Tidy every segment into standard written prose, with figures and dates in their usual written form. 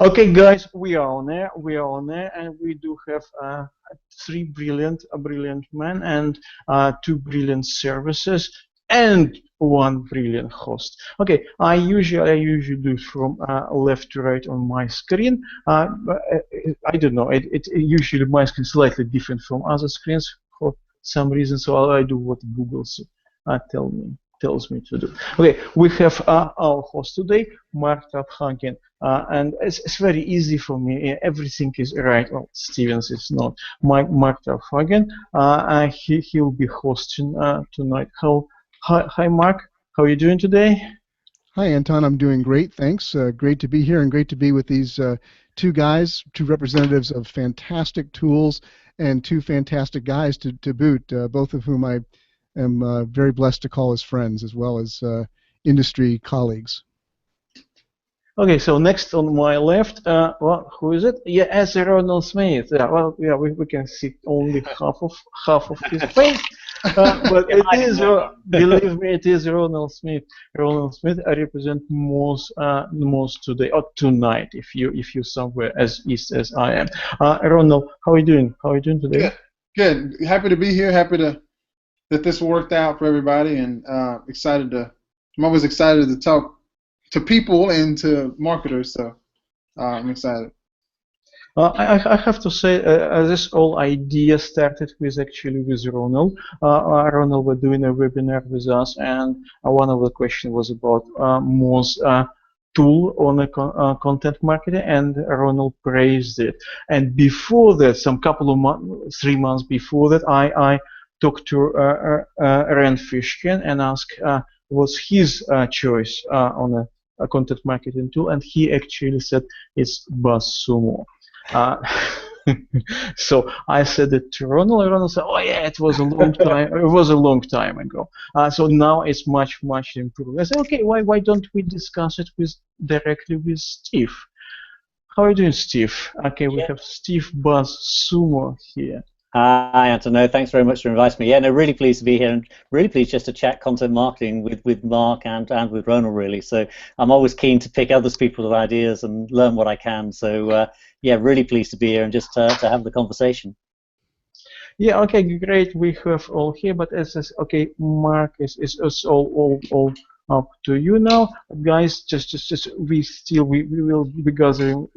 Okay, guys, we are on air. We are on air, and we do have three brilliant men and two brilliant services and one brilliant host. Okay, I usually do from left to right on my screen. But, I don't know. It usually my screen is slightly different from other screens for some reason. So I do what Google tells me to do. Okay, we have our host today, Mark Traphagen, and it's very easy for me. Everything is right. Well, Stevens is not. Mark Traphagen, he'll be hosting tonight. Hi, Mark. How are you doing today? Hi, Anton. I'm doing great. Thanks. Great to be here and great to be with these two guys, two representatives of fantastic tools and two fantastic guys to boot, both of whom I am very blessed to call as friends as well as industry colleagues. Okay, so next on my left, well, who is it? Yeah, as Ronell Smith. Yeah, well, yeah, we can see only half of his face, but it is, believe me, it is Ronell Smith. Ronell Smith, I represent Moz today or tonight, if you somewhere as east as I am. Ronell, how are you doing? How are you doing today? Good. Happy to be here. Happy that this worked out for everybody, and excited to. I'm always excited to talk to people and to marketers, so I'm excited. I have to say, this whole idea started with Ronell. Ronell was doing a webinar with us, and one of the questions was about Moz tool on a content marketing, and Ronell praised it. And before that, some couple of months, 3 months before that, I talked to Fishkin and asked what's his choice on a content marketing tool, and he actually said it's BuzzSummo. So I said it to Ronell, and Ronell said, "Oh yeah, it was a long time. It was a long time ago. So now it's much improved." I said, "Okay, why don't we discuss it directly with Steve? How are you doing, Steve?" Okay, we have Steve BuzzSummo here. Hi, Anton. No, thanks very much for inviting me. Yeah, no, really pleased to be here, and really pleased just to chat content marketing with Mark and with Ronell, really. So I'm always keen to pick other people's ideas and learn what I can. So yeah, really pleased to be here and just to have the conversation. Yeah, okay, great. We have all here, but okay, Mark is all up to you now, guys. Just we will be gathering.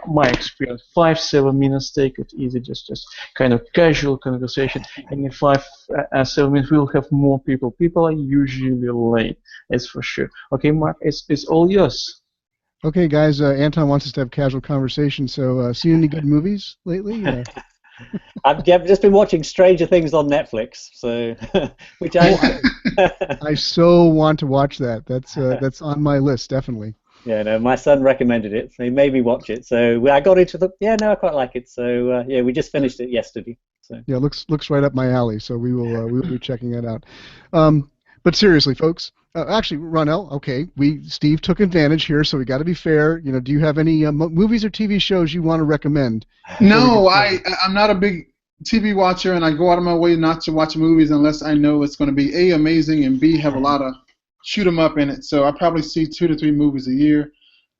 My experience, 5-7 minutes. Take it easy. Just kind of casual conversation. And in 5-7 minutes, we'll have more people. People are usually late, that's for sure. Okay, Mark, it's all yours. Okay, guys. Anton wants us to have casual conversation. So, seen any good movies lately? I've just been watching Stranger Things on Netflix, so which I so want to watch that. That's on my list, definitely. Yeah, no, my son recommended it, so he made me watch it. So I got into I quite like it. So yeah, we just finished it yesterday. So. Yeah, looks right up my alley. So we will be checking it out. But seriously, folks. Actually, Ronell, okay, Steve took advantage here, so we got to be fair. You know, do you have any movies or TV shows you want to recommend? No, I'm not a big TV watcher, and I go out of my way not to watch movies unless I know it's going to be A, amazing, and B, have a lot of shoot 'em up in it. So I probably see 2 to 3 movies a year.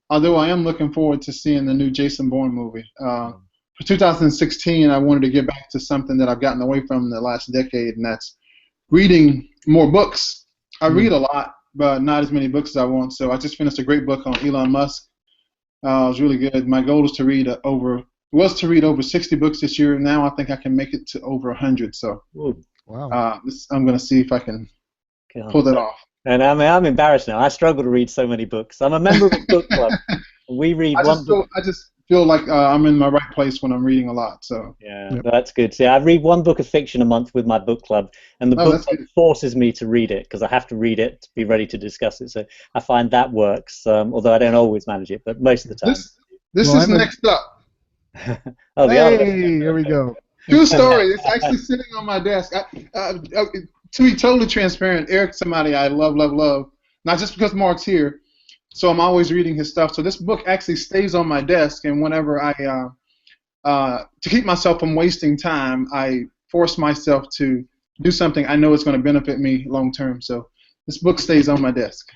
Although I am looking forward to seeing the new Jason Bourne movie. For 2016, I wanted to get back to something that I've gotten away from in the last decade, and that's reading more books. I read a lot, but not as many books as I want. So I just finished a great book on Elon Musk. It was really good. My goal is to read over 60 books this year. Now I think I can make it to over 100. So wow. I'm going to see if I can pull that off. And I'm embarrassed now. I struggle to read so many books. I'm a member of a book club. We read one book. I just feel like I'm in my right place when I'm reading a lot. So yeah, that's good. See, I read one book of fiction a month with my book club, and the book club forces me to read it because I have to read it to be ready to discuss it. So I find that works, although I don't always manage it, but most of the time. This is next up. Oh, hey, here we go. True story. It's actually sitting on my desk. To be totally transparent, Eric's somebody I love, not just because Mark's here. So I'm always reading his stuff. So this book actually stays on my desk, and whenever I, to keep myself from wasting time, I force myself to do something I know is going to benefit me long term. So this book stays on my desk.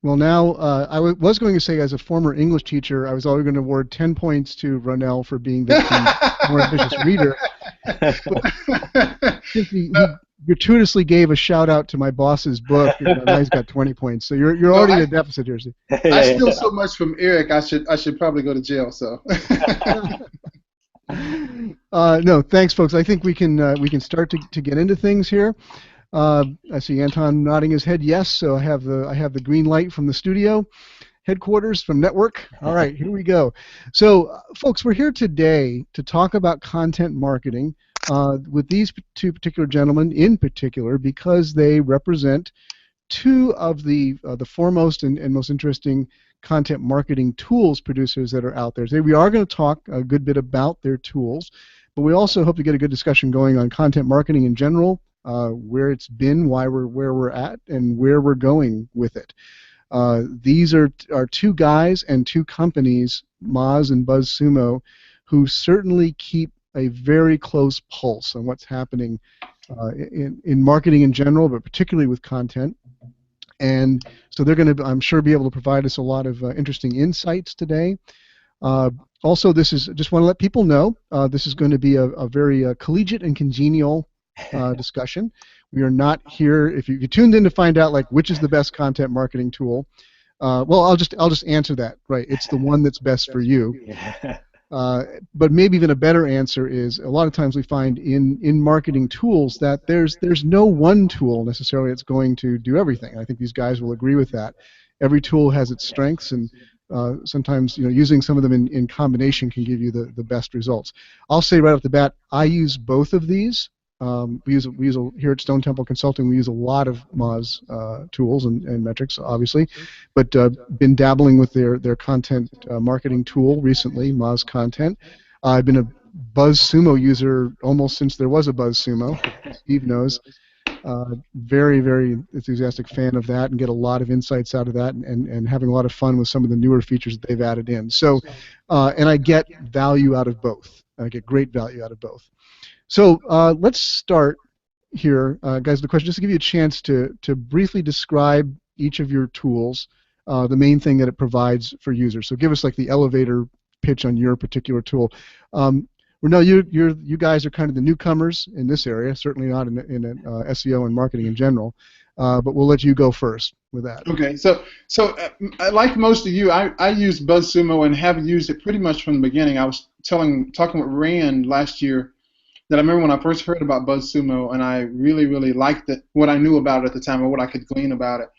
Well, now I was going to say, as a former English teacher, I was always going to award 10 points to Ronell for being the more ambitious reader. He gratuitously gave a shout out to my boss's book, and now he's got 20 points. So you're already in a deficit here. Steve. I steal so much from Eric. I should probably go to jail. So. No, thanks, folks. I think we can start to get into things here. I see Anton nodding his head yes, so I have the green light from the studio headquarters from network. All right, here we go. So, folks, we're here today to talk about content marketing with these two particular gentlemen in particular because they represent two of the foremost and most interesting content marketing tools producers that are out there. Today we are going to talk a good bit about their tools, but we also hope to get a good discussion going on content marketing in general, where it's been, where we're at, and where we're going with it. These are two guys and two companies, Moz and BuzzSummo, who certainly keep a very close pulse on what's happening in marketing in general, but particularly with content. And so they're going to, I'm sure, be able to provide us a lot of interesting insights today. Also, just want to let people know, this is going to be a very collegiate and congenial discussion. We are not here, if you tuned in to find out like which is the best content marketing tool, well, I'll just answer that, right? It's the one that's best for you. But maybe even a better answer is a lot of times we find in marketing tools that there's no one tool necessarily that's going to do everything. I think these guys will agree with that. Every tool has its strengths, and sometimes using some of them in combination can give you the best results. I'll say right off the bat, I use both of these. We use here at Stone Temple Consulting. We use a lot of Moz tools and metrics, obviously, but been dabbling with their content marketing tool recently, Moz Content. I've been a BuzzSummo user almost since there was a BuzzSummo. Steve knows. Very, very enthusiastic fan of that, and get a lot of insights out of that, and having a lot of fun with some of the newer features that they've added in. So, and I get value out of both. I get great value out of both. So let's start here, guys. The question, just to give you a chance to briefly describe each of your tools, the main thing that it provides for users. So give us like the elevator pitch on your particular tool. Ronell, you guys are kind of the newcomers in this area, certainly not in SEO and marketing in general, but we'll let you go first with that. Okay, so like most of you, I use BuzzSummo and have used it pretty much from the beginning. I was talking with Rand last year that I remember when I first heard about BuzzSummo, and I really, really liked it, what I knew about it at the time, or what I could glean about it.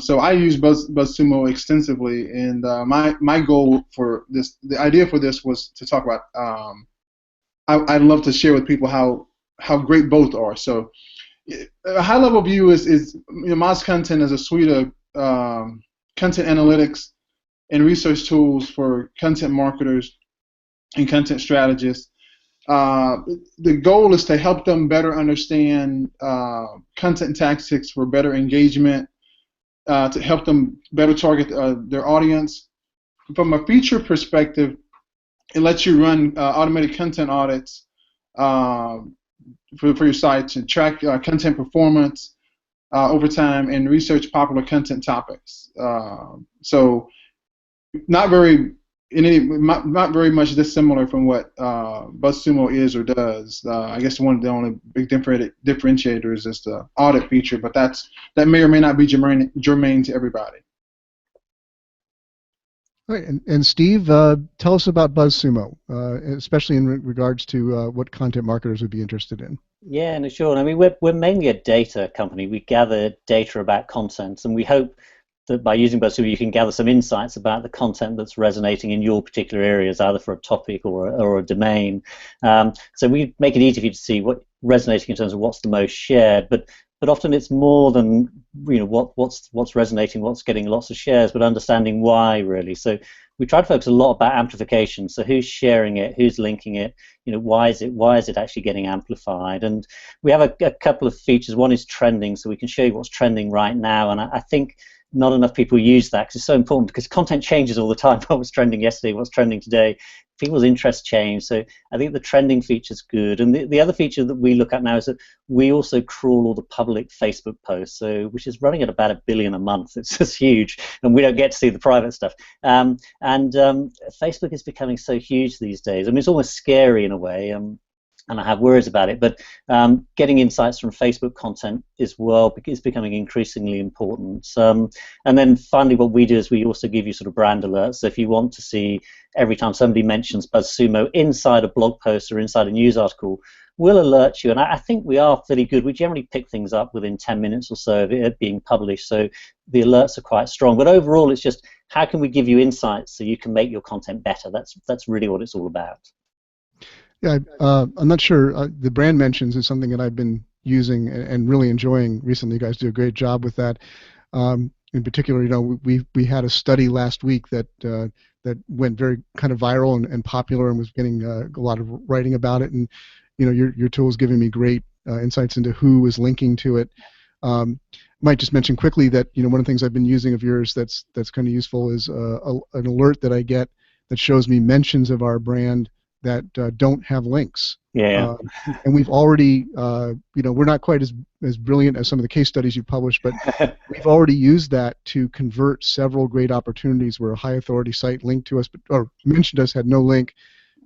So I use BuzzSummo extensively, and my goal for this, the idea for this was to talk about. I'd love to share with people how great both are. So a high-level view is Moz Content is a suite of content analytics and research tools for content marketers and content strategists. The goal is to help them better understand content tactics for better engagement, to help them better target their audience. From a feature perspective, it lets you run automated content audits for your site to track content performance over time and research popular content topics. So not very much dissimilar from what BuzzSummo is or does. I guess one of the only big differentiators is the audit feature, but that may or may not be germane to everybody. All right, and Steve, tell us about BuzzSummo, especially in regards to what content marketers would be interested in. Yeah, no, sure. I mean, we're mainly a data company. We gather data about content, and we hope that by using BuzzSummo you can gather some insights about the content that's resonating in your particular areas, either for a topic or a domain. So we make it easy for you to see what's resonating in terms of what's the most shared, but often it's more than what's resonating, what's getting lots of shares, but understanding why really. So we try to focus a lot about amplification. So who's sharing it, who's linking it, why is it actually getting amplified? And we have a couple of features. One is trending, so we can show you what's trending right now, and I think not enough people use that because it's so important, because content changes all the time. What was trending yesterday, what's trending today. people's interests change. So I think the trending feature's good. And the other feature that we look at now is that we also crawl all the public Facebook posts, so which is running at about 1 billion a month. It's just huge, and we don't get to see the private stuff. Facebook is becoming so huge these days. I mean, it's almost scary in a way. And I have worries about it, but getting insights from Facebook content is becoming increasingly important. And then finally, what we do is we also give you sort of brand alerts. So if you want to see every time somebody mentions BuzzSummo inside a blog post or inside a news article, we'll alert you. And I think we are fairly good. We generally pick things up within 10 minutes or so of it being published, so the alerts are quite strong. But overall, it's just how can we give you insights so you can make your content better? That's really what it's all about. Yeah, I'm not sure. The brand mentions is something that I've been using and really enjoying recently. You guys do a great job with that. In particular, you know, we had a study last week that went very kind of viral and popular and was getting a lot of writing about it. And you know, your tool is giving me great insights into who is linking to it. Might just mention quickly that, you know, one of the things I've been using of yours that's kind of useful is an alert that I get that shows me mentions of our brand that don't have links. Yeah. And we've already, you know, we're not quite as brilliant as some of the case studies you published, but we've already used that to convert several great opportunities where a high authority site linked to us, or mentioned us, had no link,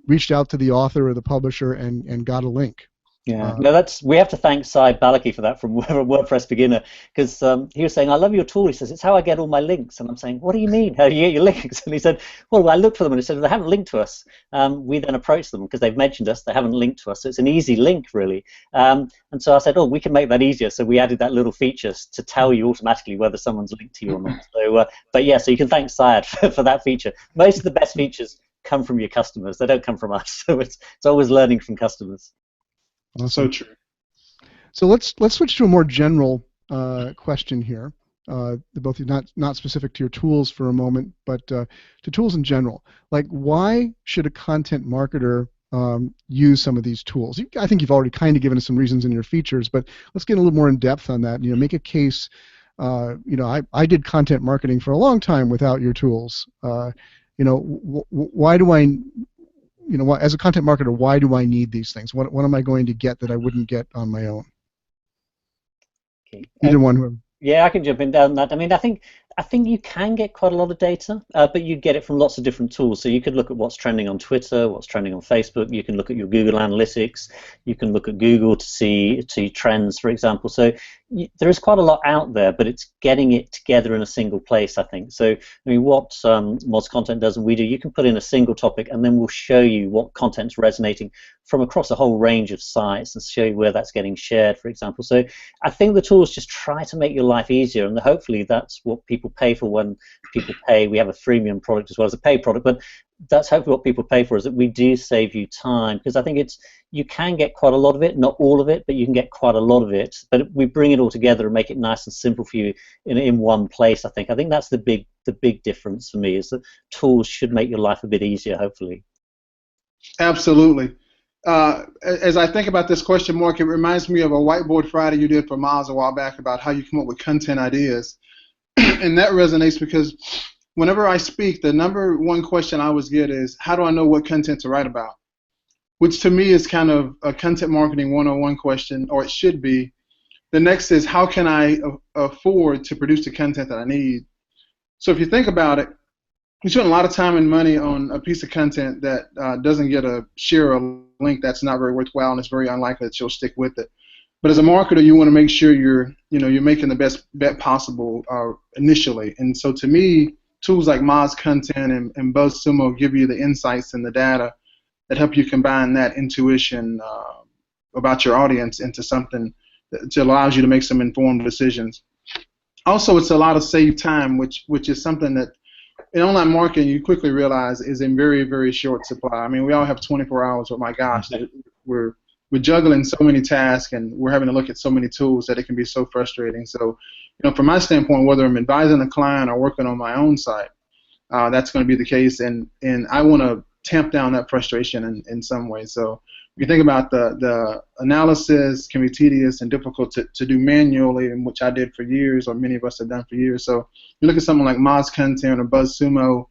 reached out to the author or the publisher and got a link. Yeah, no, we have to thank Sai Balaki for that from WordPress Beginner, because he was saying, I love your tool. He says, it's how I get all my links. And I'm saying, what do you mean? How do you get your links? And he said, well, I looked for them, and he said, they haven't linked to us. We then approached them because they've mentioned us. They haven't linked to us. So it's an easy link, really. And so I said, oh, we can make that easier. So we added that little feature to tell you automatically whether someone's linked to you or not. So, but yeah, so you can thank Syed for that feature. Most of the best features come from your customers. They don't come from us. So it's always learning from customers. Awesome. So true. So let's switch to a more general question here. Both not specific to your tools for a moment, but to tools in general. Like, why should a content marketer use some of these tools? I think you've already kind of given us some reasons in your features, but let's get a little more in depth on that. You know, make a case. You know, I did content marketing for a long time without your tools. You know, why do I? You know, as a content marketer, why do I need these things? What am I going to get that I wouldn't get on my own? Okay. Either one. Yeah, I can jump in down that. I mean, I think you can get quite a lot of data, but you get it from lots of different tools. So you could look at what's trending on Twitter, what's trending on Facebook. You can look at your Google Analytics. You can look at Google to see trends, for example. So there is quite a lot out there, but it's getting it together in a single place, I think. So, I mean, what Moz Content does and we do, you can put in a single topic, and then we'll show you what content's resonating from across a whole range of sites and show you where that's getting shared, for example. So I think the tools just try to make your life easier, and hopefully that's what people pay for when people pay. We have a freemium product as well as a paid product, but that's hopefully what people pay for, is that we do save you time, because I think you can get quite a lot of it, not all of it, but you can get quite a lot of it. But we bring it all together and make it nice and simple for you in one place. I think that's the big difference for me, is that tools should make your life a bit easier, hopefully. Absolutely. As I think about this question, Mark, it reminds me of a Whiteboard Friday you did for Moz a while back about how you come up with content ideas. And that resonates because whenever I speak, the number one question I always get is, how do I know what content to write about? Which to me is kind of a content marketing 101 question, or it should be. The next is, how can I afford to produce the content that I need? So if you think about it, you spend a lot of time and money on a piece of content that doesn't get a share or a link that's not very worthwhile, and it's very unlikely that you'll stick with it. But as a marketer, you want to make sure you're making the best bet possible initially. And so to me, tools like Moz Content and BuzzSummo give you the insights and the data that help you combine that intuition about your audience into something that allows you to make some informed decisions. Also, it's a lot of saved time, which is something that in online marketing you quickly realize is in very, very short supply. I mean, we all have 24 hours, but my gosh, we're juggling so many tasks, and we're having to look at so many tools that it can be so frustrating. So, from my standpoint, whether I'm advising a client or working on my own site, that's going to be the case, and I want to tamp down that frustration in some way. So if you think about the analysis can be tedious and difficult to do manually, and which I did for years, or many of us have done for years. So you look at something like Moz Content or BuzzSummo,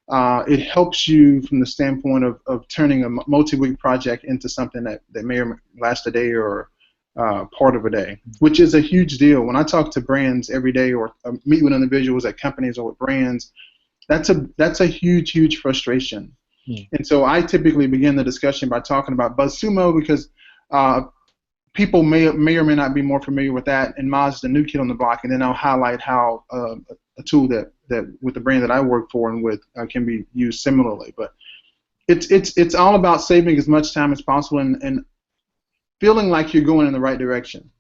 it helps you from the standpoint of turning a multi-week project into something that may or may last a day or part of a day, which is a huge deal. When I talk to brands every day or meet with individuals at companies or with brands, that's a huge frustration. And so I typically begin the discussion by talking about BuzzSummo because people may or may not be more familiar with that, and Moz is the new kid on the block, and then I'll highlight how a tool that with the brand that I work for and with can be used similarly. But it's all about saving as much time as possible and feeling like you're going in the right direction.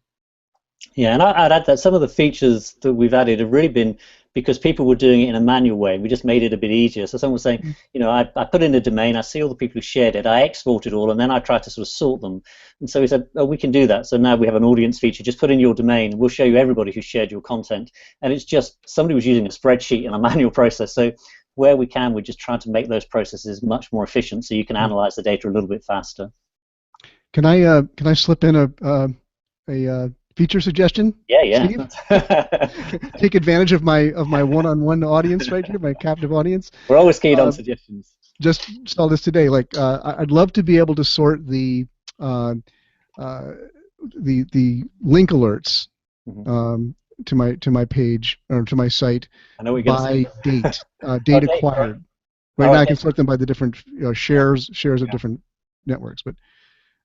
Yeah, and I'd add that some of the features that we've added have really been because people were doing it in a manual way, and we just made it a bit easier. So someone was saying, you know, I put in a domain, I see all the people who shared it, I export it all, and then I try to sort of sort them. And so we said, oh, we can do that. So now we have an audience feature. Just put in your domain, and we'll show you everybody who shared your content. And it's just somebody was using a spreadsheet and a manual process. So where we can, we're just trying to make those processes much more efficient so you can analyze the data a little bit faster. Can I slip in a feature suggestion? Yeah. Steve? Take advantage of my one-on-one audience right here, my captive audience. We're always keen on suggestions. Just saw this today. Like, I'd love to be able to sort the link alerts to my page or to my site by date, date acquired. Right now, I can sort them by the different shares of different networks, but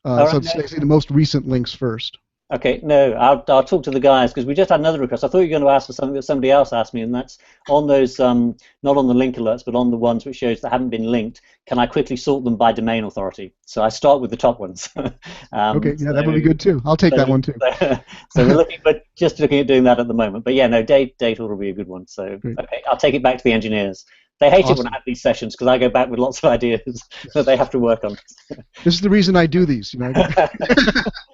so it's actually the most recent links first. Okay, no, I'll talk to the guys because we just had another request. I thought you were going to ask for something that somebody else asked me, and that's on those, not on the link alerts, but on the ones which shows that haven't been linked. Can I quickly sort them by domain authority? So I start with the top ones. Okay, yeah, that would be good too. I'll take that one too. So we're just looking at doing that at the my but yeah, no, date order will be a good one. So okay, I'll take it back to the engineers. They hate it when I have these sessions because I go back with lots of ideas that they have to work on. This is the reason I do these. You know, I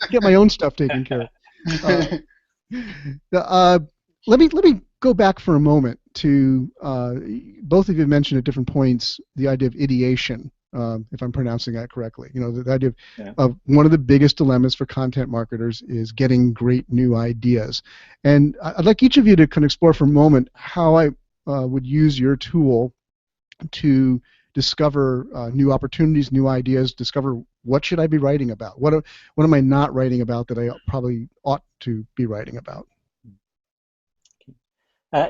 get my own stuff taken care of. Let me go back for a moment to both of you mentioned at different points the idea of ideation, if I'm pronouncing that correctly. You know, the idea of one of the biggest dilemmas for content marketers is getting great new ideas. And I'd like each of you to kind of explore for a moment how I would use your tool to discover new opportunities, new ideas, discover what should I be writing about, what am I not writing about that I probably ought to be writing about.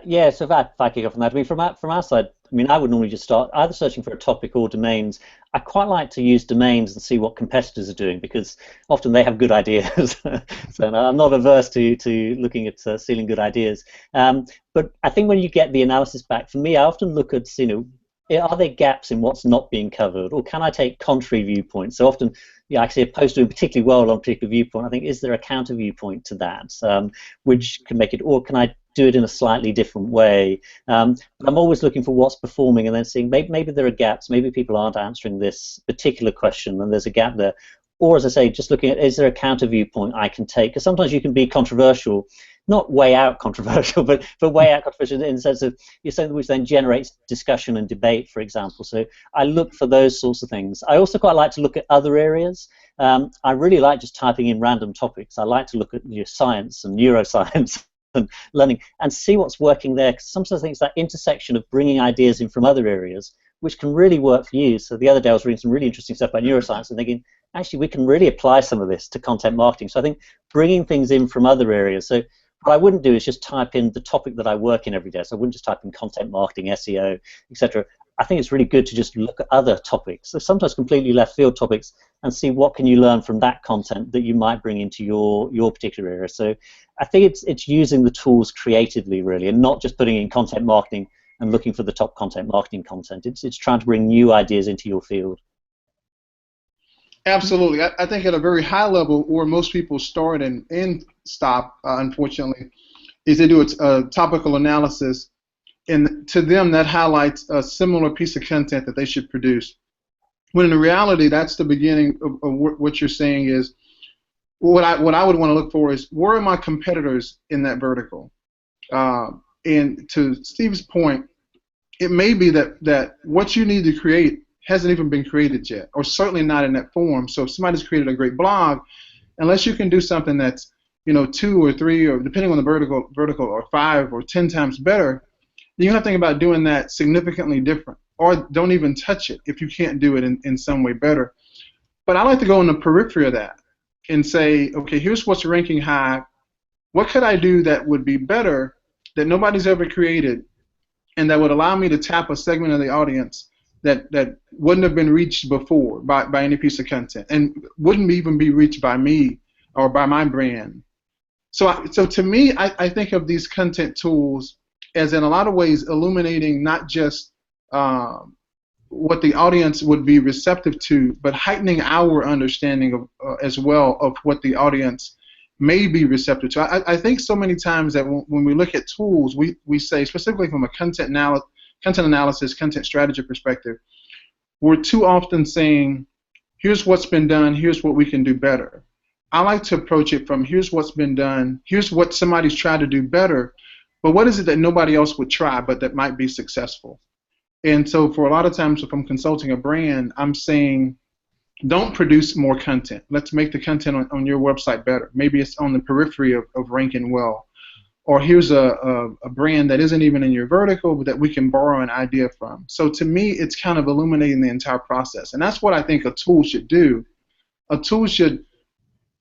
Yeah, so if I kick off on that, I mean, from our side, I mean, I would normally just start either searching for a topic or domains. I quite like to use domains and see what competitors are doing because often they have good ideas. So I'm not averse to looking at stealing good ideas. But I think when you get the analysis back, for me, I often look at, you know, are there gaps in what's not being covered, or can I take contrary viewpoints? So often, yeah, I see a post doing particularly well on a particular viewpoint. I think, is there a counter viewpoint to that, which can make it, or can I do it in a slightly different way? But I'm always looking for what's performing and then seeing maybe there are gaps, maybe people aren't answering this particular question and there's a gap there. Or, as I say, just looking at, is there a counter viewpoint I can take? Because sometimes you can be controversial, not way out controversial, but way out controversial in the sense of you're something which then generates discussion and debate, for example. So I look for those sorts of things. I also quite like to look at other areas. I really like just typing in random topics. I like to look at science and neuroscience and learning and see what's working there. Because sometimes I think it's that intersection of bringing ideas in from other areas which can really work for you. So the other day I was reading some really interesting stuff about neuroscience and thinking, actually, we can really apply some of this to content marketing. So I think bringing things in from other areas. So what I wouldn't do is just type in the topic that I work in every day. So I wouldn't just type in content marketing, SEO, etc. I think it's really good to just look at other topics, so sometimes completely left field topics, and see what can you learn from that content that you might bring into your particular area. So I think it's using the tools creatively, really, and not just putting in content marketing and looking for the top content marketing content. It's trying to bring new ideas into your field. Absolutely. I think at a very high level, where most people start and stop, unfortunately, is they do a topical analysis, and to them that highlights a similar piece of content that they should produce. When in reality, that's the beginning of what you're saying is, what I would want to look for is, where are my competitors in that vertical? And to Steve's point, it may be that what you need to create hasn't even been created yet, or certainly not in that form. So if somebody's created a great blog, unless you can do something that's 2 or 3, or depending on the vertical, or 5 or 10 times better, then you have to think about doing that significantly different. or don't even touch it if you can't do it in some way better. But I like to go in the periphery of that and say, okay, here's what's ranking high. What could I do that would be better, that nobody's ever created, and that would allow me to tap a segment of the audience that wouldn't have been reached before by any piece of content, and wouldn't even be reached by me or by my brand. So to me, I think of these content tools as, in a lot of ways, illuminating not just what the audience would be receptive to, but heightening our understanding of as well of what the audience may be receptive to. I think so many times that when we look at tools, we say, specifically from a content analysis, content strategy perspective, we're too often saying, here's what's been done, here's what we can do better. I like to approach it from, here's what's been done, here's what somebody's tried to do better, but what is it that nobody else would try but that might be successful? And so for a lot of times, if I'm consulting a brand, I'm saying, don't produce more content. Let's make the content on your website better. Maybe it's on the periphery of ranking well. Or here's a brand that isn't even in your vertical, but that we can borrow an idea from. So to me, it's kind of illuminating the entire process. And that's what I think a tool should do. A tool should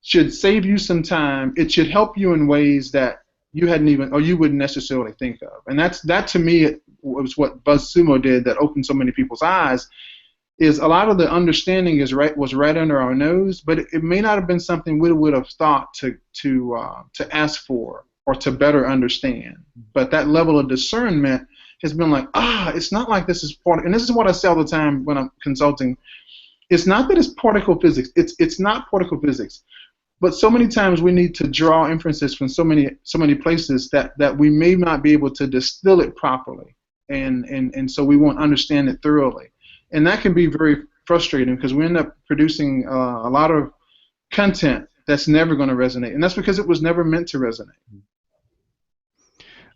save you some time. It should help you in ways that you hadn't even, or you wouldn't necessarily think of. And that to me was what BuzzSummo did that opened so many people's eyes. Is a lot of the understanding was right under our nose, but it may not have been something we would have thought to ask for or to better understand. But that level of discernment has been like, it's not like this is part. And this is what I say all the time when I'm consulting. It's not that it's particle physics. It's not particle physics. But so many times we need to draw inferences from so many places that we may not be able to distill it properly, and so we won't understand it thoroughly. And that can be very frustrating because we end up producing a lot of content that's never going to resonate. And that's because it was never meant to resonate.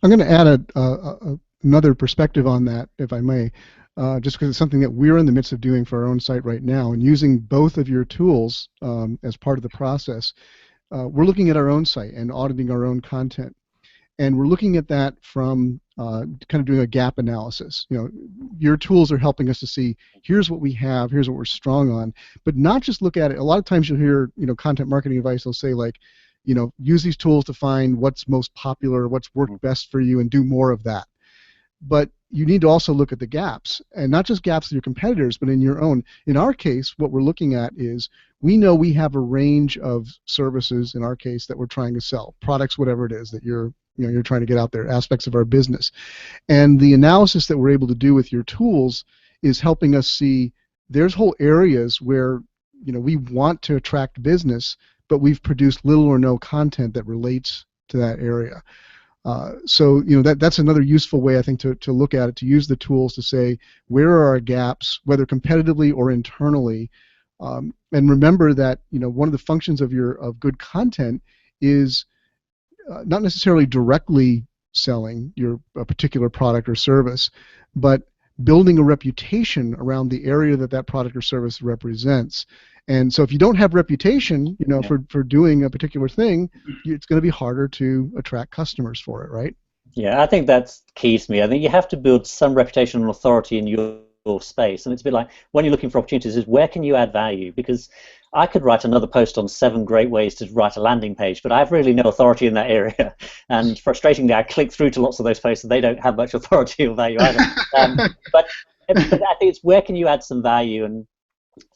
I'm going to add another perspective on that, if I may, just because it's something that we're in the midst of doing for our own site right now. And using both of your tools as part of the process, we're looking at our own site and auditing our own content. And we're looking at that from kind of doing a gap analysis. Your tools are helping us to see, here's what we have, here's what we're strong on, but not just look at it. A lot of times you'll hear, content marketing advice, they'll say like, use these tools to find what's most popular, what's worked best for you, and do more of that. But you need to also look at the gaps, and not just gaps of your competitors, but in your own. In our case, what we're looking at is, we know we have a range of services, in our case, that we're trying to sell, products, whatever it is that you're trying to get out there, aspects of our business. And the analysis that we're able to do with your tools is helping us see there's whole areas where we want to attract business, but we've produced little or no content that relates to that area. So that's another useful way, I think, to look at it, to use the tools to say, where are our gaps, whether competitively or internally. And remember that one of the functions of good content is not necessarily directly selling a particular product or service, but building a reputation around the area that product or service represents. And so if you don't have reputation, for doing a particular thing, it's going to be harder to attract customers for it, right? Yeah, I think that's key to me. I think you have to build some reputation and authority in your space, and it's a bit like when you're looking for opportunities, is where can you add value? Because I could write another post on 7 great ways to write a landing page, but I have really no authority in that area. And frustratingly, I click through to lots of those posts and they don't have much authority or value either. But I think it's where can you add some value? And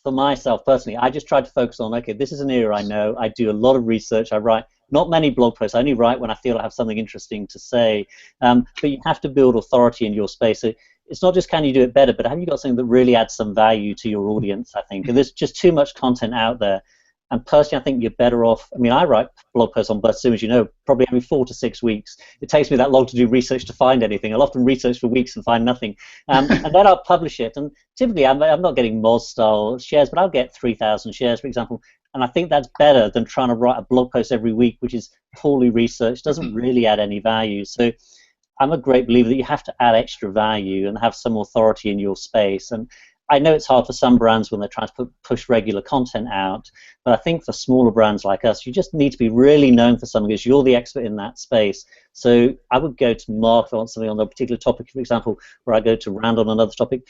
for myself personally, I just try to focus on, okay, this is an area I know. I do a lot of research. I write not many blog posts. I only write when I feel I have something interesting to say. But you have to build authority in your space. So it's not just can you do it better, but have you got something that really adds some value to your audience, I think. And there's just too much content out there. And personally, I think you're better off. I mean, I write blog posts on BuzzSummo, as you know, probably every 4 to 6 weeks. It takes me that long to do research to find anything. I'll often research for weeks and find nothing. And then I'll publish it. And typically, I'm not getting Moz-style shares, but I'll get 3,000 shares, for example. And I think that's better than trying to write a blog post every week, which is poorly researched, doesn't really add any value. So I'm a great believer that you have to add extra value and have some authority in your space. And I know it's hard for some brands when they're trying to push regular content out, but I think for smaller brands like us, you just need to be really known for something because you're the expert in that space. So I would go to Mark if I want something on a particular topic, for example, where I go to Rand on another topic.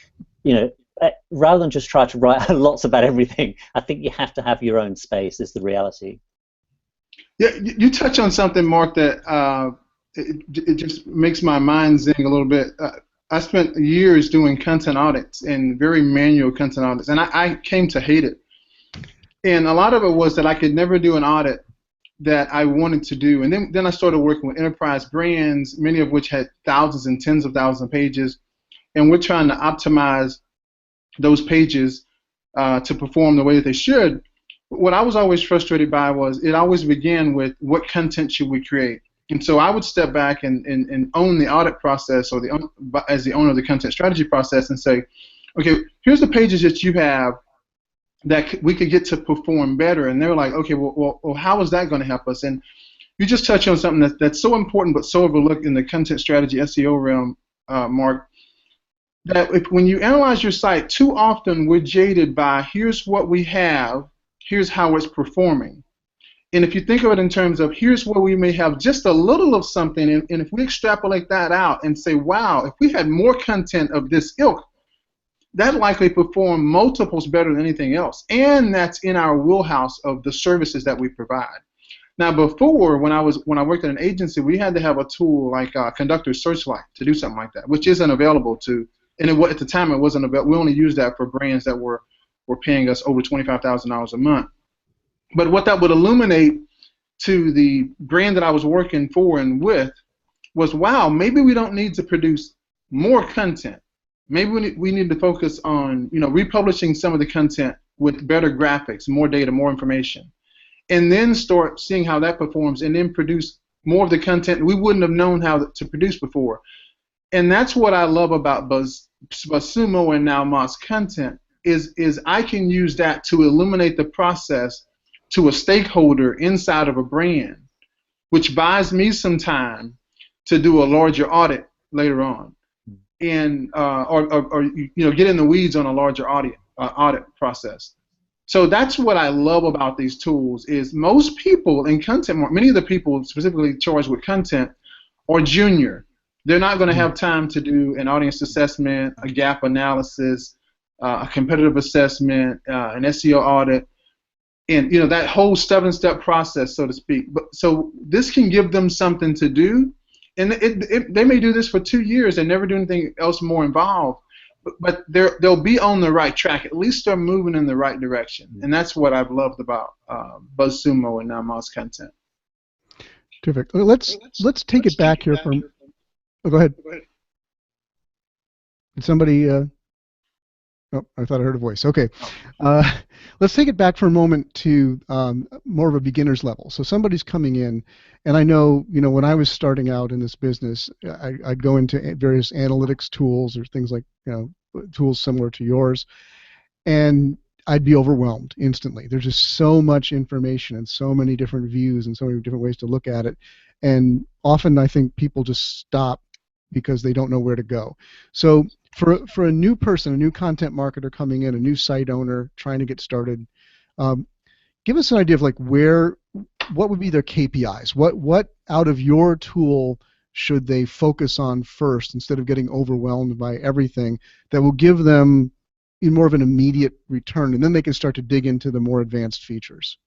Rather than just try to write lots about everything, I think you have to have your own space, is the reality. Yeah, you touch on something, Mark, that it just makes my mind zing a little bit. I spent years doing content audits and very manual content audits, and I came to hate it. And a lot of it was that I could never do an audit that I wanted to do. And then I started working with enterprise brands, many of which had thousands and tens of thousands of pages, and we're trying to optimize those pages to perform the way that they should. What I was always frustrated by was it always began with what content should we create. And so I would step back and own the audit process, or as the owner of the content strategy process, and say, okay, here's the pages that you have that we could get to perform better. And they're like, okay, well how is that going to help us? And you just touch on something that's so important but so overlooked in the content strategy SEO realm, Mark, that when you analyze your site, too often we're jaded by here's what we have, here's how it's performing. And if you think of it in terms of here's where we may have just a little of something, and if we extrapolate that out and say, wow, if we had more content of this ilk, that likely perform multiples better than anything else. And that's in our wheelhouse of the services that we provide. Now, before, when I worked at an agency, we had to have a tool like Conductor Searchlight to do something like that, which isn't available to, and at the time it wasn't available. We only used that for brands that were paying us over $25,000 a month. But what that would illuminate to the brand that I was working for and with was, wow, maybe we don't need to produce more content. Maybe we need to focus on, republishing some of the content with better graphics, more data, more information, and then start seeing how that performs, and then produce more of the content we wouldn't have known how to produce before. And that's what I love about BuzzSummo and now Moz Content is I can use that to illuminate the process to a stakeholder inside of a brand, which buys me some time to do a larger audit later on, and or get in the weeds on a larger audit process. So that's what I love about these tools is most people in content, many of the people specifically charged with content are junior. They're not going to have time to do an audience assessment, a gap analysis, a competitive assessment, an SEO audit, and that whole 7-step process, so to speak. So this can give them something to do, and they may do this for 2 years and never do anything else more involved, but they'll be on the right track. At least they're moving in the right direction, and that's what I've loved about BuzzSummo and now Moz Content. Terrific. Let's take it back here from. Oh, go ahead. Did somebody? Oh, I thought I heard a voice. Okay. Let's take it back for a moment to more of a beginner's level. So somebody's coming in, and I know, when I was starting out in this business, I'd go into various analytics tools or things like, tools similar to yours, and I'd be overwhelmed instantly. There's just so much information and so many different views and so many different ways to look at it. And often I think people just stop because they don't know where to go. So for a new person, a new content marketer coming in, a new site owner trying to get started, give us an idea of what would be their KPIs? What out of your tool should they focus on first instead of getting overwhelmed by everything that will give them more of an immediate return, and then they can start to dig into the more advanced features?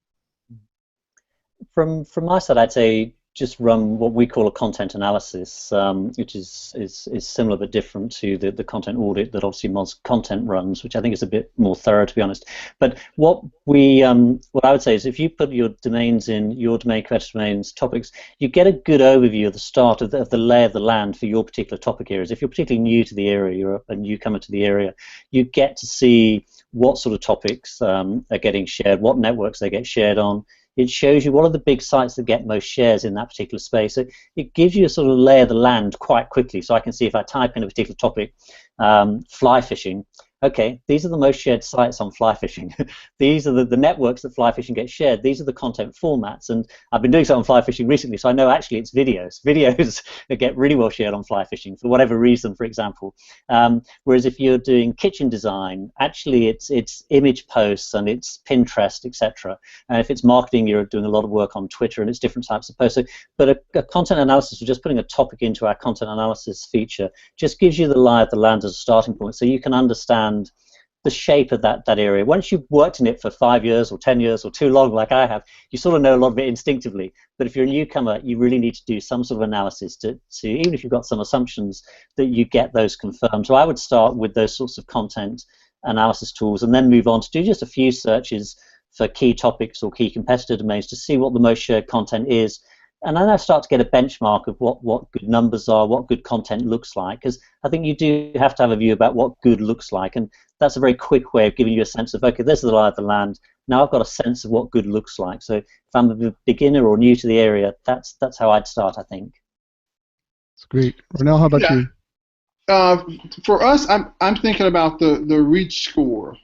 From my side, I'd say just run what we call a content analysis, which is similar but different to the content audit that obviously Moz Content runs, which I think is a bit more thorough, to be honest. But what I would say is if you put your domains in, your domain, competitor domains, topics, you get a good overview of the start of the lay of the land for your particular topic areas. If you're particularly new to the area, you're a newcomer to the area, you get to see what sort of topics are getting shared, what networks they get shared on. It shows you what are the big sites that get most shares in that particular space. So it gives you a sort of lay of the land quite quickly. So I can see if I type in a particular topic, fly fishing, okay, these are the most shared sites on fly fishing. These are the networks that fly fishing gets shared. These are the content formats. And I've been doing so on fly fishing recently, so I know actually it's videos. Videos that get really well shared on fly fishing for whatever reason, for example. Whereas if you're doing kitchen design, actually it's image posts and it's Pinterest, etc. And if it's marketing, you're doing a lot of work on Twitter and it's different types of posts. So, but a content analysis, or just putting a topic into our content analysis feature, just gives you the lie of the land as a starting point, so you can understand the shape of that area. Once you've worked in it for 5 years or 10 years or too long, like I have, you sort of know a lot of it instinctively. But if you're a newcomer, you really need to do some sort of analysis to even if you've got some assumptions, that you get those confirmed. So I would start with those sorts of content analysis tools and then move on to do just a few searches for key topics or key competitor domains to see what the most shared content is. And then I start to get a benchmark of what good numbers are, what good content looks like, because I think you do have to have a view about what good looks like, and that's a very quick way of giving you a sense of, okay, this is the lie of the land. Now I've got a sense of what good looks like. So if I'm a beginner or new to the area, that's how I'd start, I think. That's great. Ronell, how about you? For us, I'm thinking about the reach score,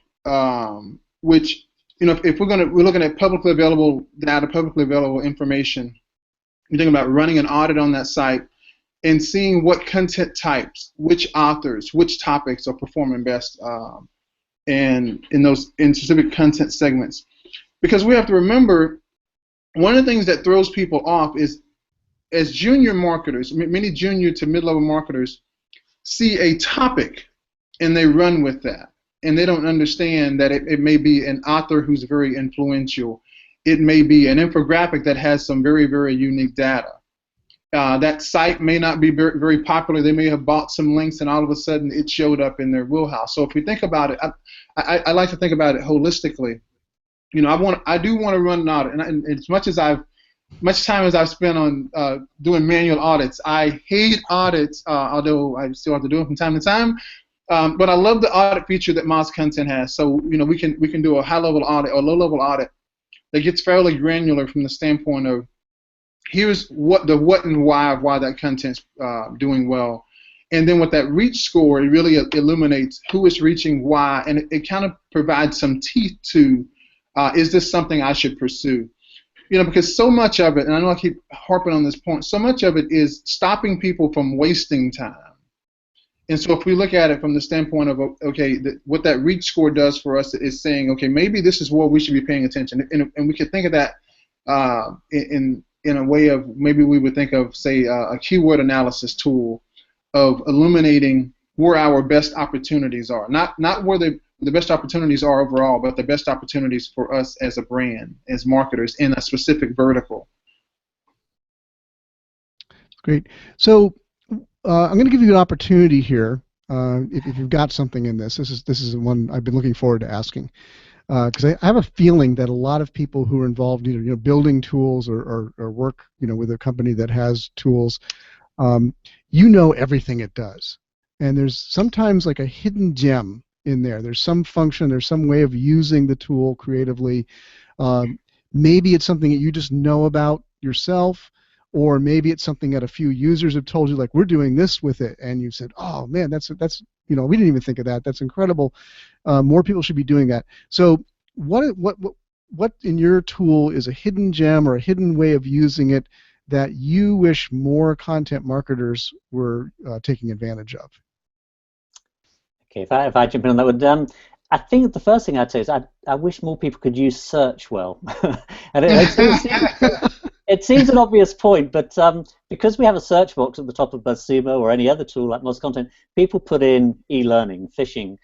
which, you know, if we're looking at publicly available data, publicly available information. You're thinking about running an audit on that site and seeing what content types, which authors, which topics are performing best in specific content segments. Because we have to remember, one of the things that throws people off is, as junior marketers, many junior to mid-level marketers see a topic and they run with that. And they don't understand that it may be an author who's very influential. It may be an infographic that has some very, very unique data. That site may not be very, very popular. They may have bought some links and all of a sudden it showed up in their wheelhouse. So if we think about it, I like to think about it holistically. You know, I do want to run an audit, and as much time as I've spent on doing manual audits, I hate audits, although I still have to do them from time to time. But I love the audit feature that Moz Content has. So, you know, we can do a high-level audit or low-level audit that gets fairly granular from the standpoint of, here's what and why of why that content's doing well. And then with that reach score, it really illuminates who is reaching why, and it kind of provides some teeth to, is this something I should pursue? You know, because so much of it, and I know I keep harping on this point, so much of it is stopping people from wasting time. And so if we look at it from the standpoint of, okay, what that reach score does for us is saying, okay, maybe this is where we should be paying attention. And we could think of that in a way of, maybe we would think of, say, a keyword analysis tool of illuminating where our best opportunities are. Not where the best opportunities are overall, but the best opportunities for us as a brand, as marketers, in a specific vertical. Great. So I'm going to give you an opportunity here. If you've got something in this is one I've been looking forward to asking, because I have a feeling that a lot of people who are involved, either building tools or work with a company that has tools, everything it does, and there's sometimes like a hidden gem in there. There's some function, there's some way of using the tool creatively. Maybe it's something that you just know about yourself. Or maybe it's something that a few users have told you, like, we're doing this with it, and you said, oh man, that's we didn't even think of that. That's incredible. More people should be doing that. So what in your tool is a hidden gem or a hidden way of using it that you wish more content marketers were taking advantage of? Okay, if I jump in on that one, I think the first thing I'd say is I wish more people could use search well. And it seems an obvious point, but because we have a search box at the top of BuzzSummo or any other tool like Moz Content, people put in e-learning, fishing.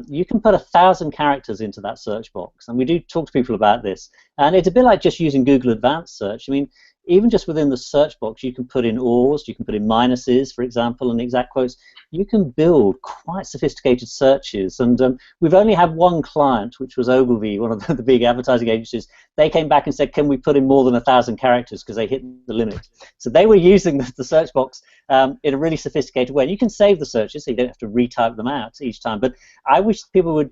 You can put 1,000 characters into that search box, and we do talk to people about this. And it's a bit like just using Google Advanced Search. I mean, even just within the search box, you can put in ors, you can put in minuses, for example, and exact quotes. You can build quite sophisticated searches. And we've only had one client, which was Ogilvy, one of the big advertising agencies. They came back and said, can we put in more than 1,000 characters, because they hit the limit. So they were using the search box in a really sophisticated way. And you can save the searches, so you don't have to retype them out each time. But I wish people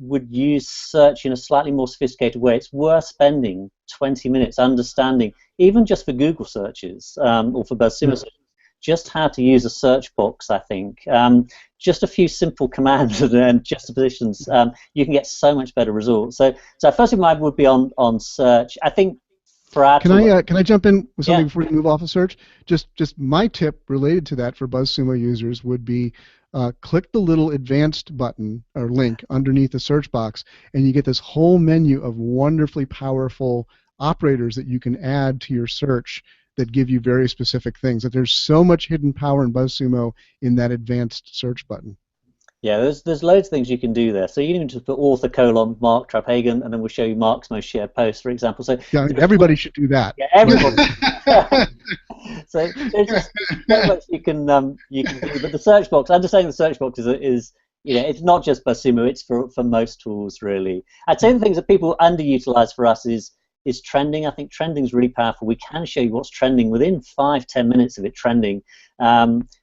would use search in a slightly more sophisticated way. It's worth spending 20 minutes understanding, even just for Google searches or for BuzzSummo searches, just how to use a search box, I think. Just a few simple commands and juxtapositions, you can get so much better results. So first of mine would be on search. I think for our can I jump in with something Yeah. before you move off of search? Just my tip related to that for BuzzSummo users would be click the little advanced button or link underneath the search box, and you get this whole menu of wonderfully powerful operators that you can add to your search that give you very specific things. That there's so much hidden power in BuzzSummo in that advanced search button. Yeah, there's loads of things you can do there. So you can just put author : Mark Traphagen, and then we'll show you Mark's most shared post, for example. So Yeah, everybody should do that. Yeah, everybody. So there's just so much you can do. But the search box, understanding the search box is it's not just BuzzSummo, it's for most tools really. I'd say the things that people underutilize for us is trending. I think trending is really powerful. We can show you what's trending within 5-10 minutes of it trending.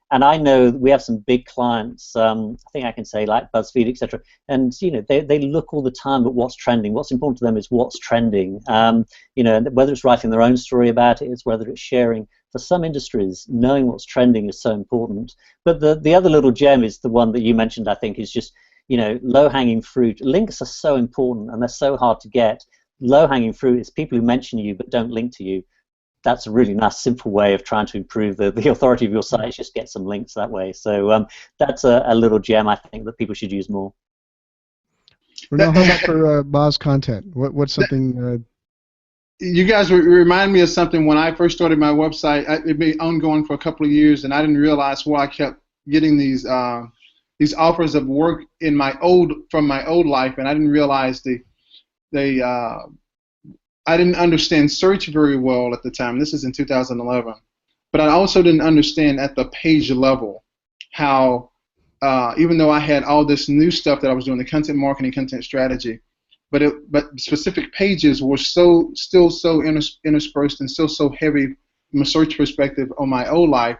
And I know that we have some big clients, I think I can say like BuzzFeed, etc. And they look all the time at what's trending. What's important to them is what's trending. Whether it's writing their own story about it, it's whether it's sharing. For some industries, knowing what's trending is so important. But the other little gem is the one that you mentioned. I think is just low-hanging fruit. Links are so important and they're so hard to get. Low-hanging fruit is people who mention you but don't link to you. That's a really nice, simple way of trying to improve the authority of your site. Is just get some links that way. So that's a little gem I think that people should use more. Ronell, how about for Moz content? What's something? You guys remind me of something when I first started my website. It'd been ongoing for a couple of years, and I didn't realize why I kept getting these offers of work from my old life, and I didn't realize I didn't understand search very well at the time. This is in 2011. But I also didn't understand at the page level how, even though I had all this new stuff that I was doing, the content marketing, content strategy, but specific pages were still so interspersed and still so heavy from a search perspective on my old life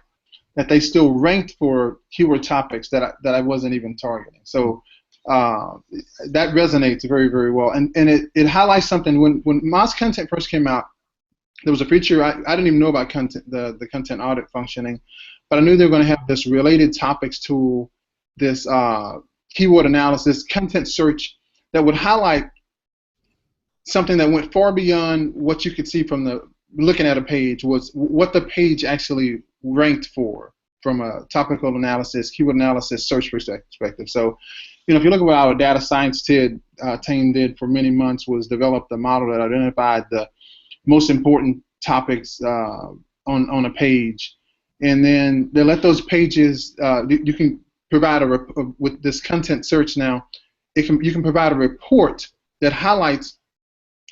that they still ranked for keyword topics that I wasn't even targeting. So that resonates very, very well, and it highlights something. When Moz content first came out, there was a feature I didn't even know about the content audit functioning, but I knew they were going to have this related topics tool, this keyword analysis, content search that would highlight something that went far beyond what you could see from looking at a page, was what the page actually ranked for from a topical analysis, keyword analysis, search perspective. So, if you look at what our data science team did for many months, was develop the model that identified the most important topics on a page, and then they let those pages. You can provide with this content search now. You can provide a report that highlights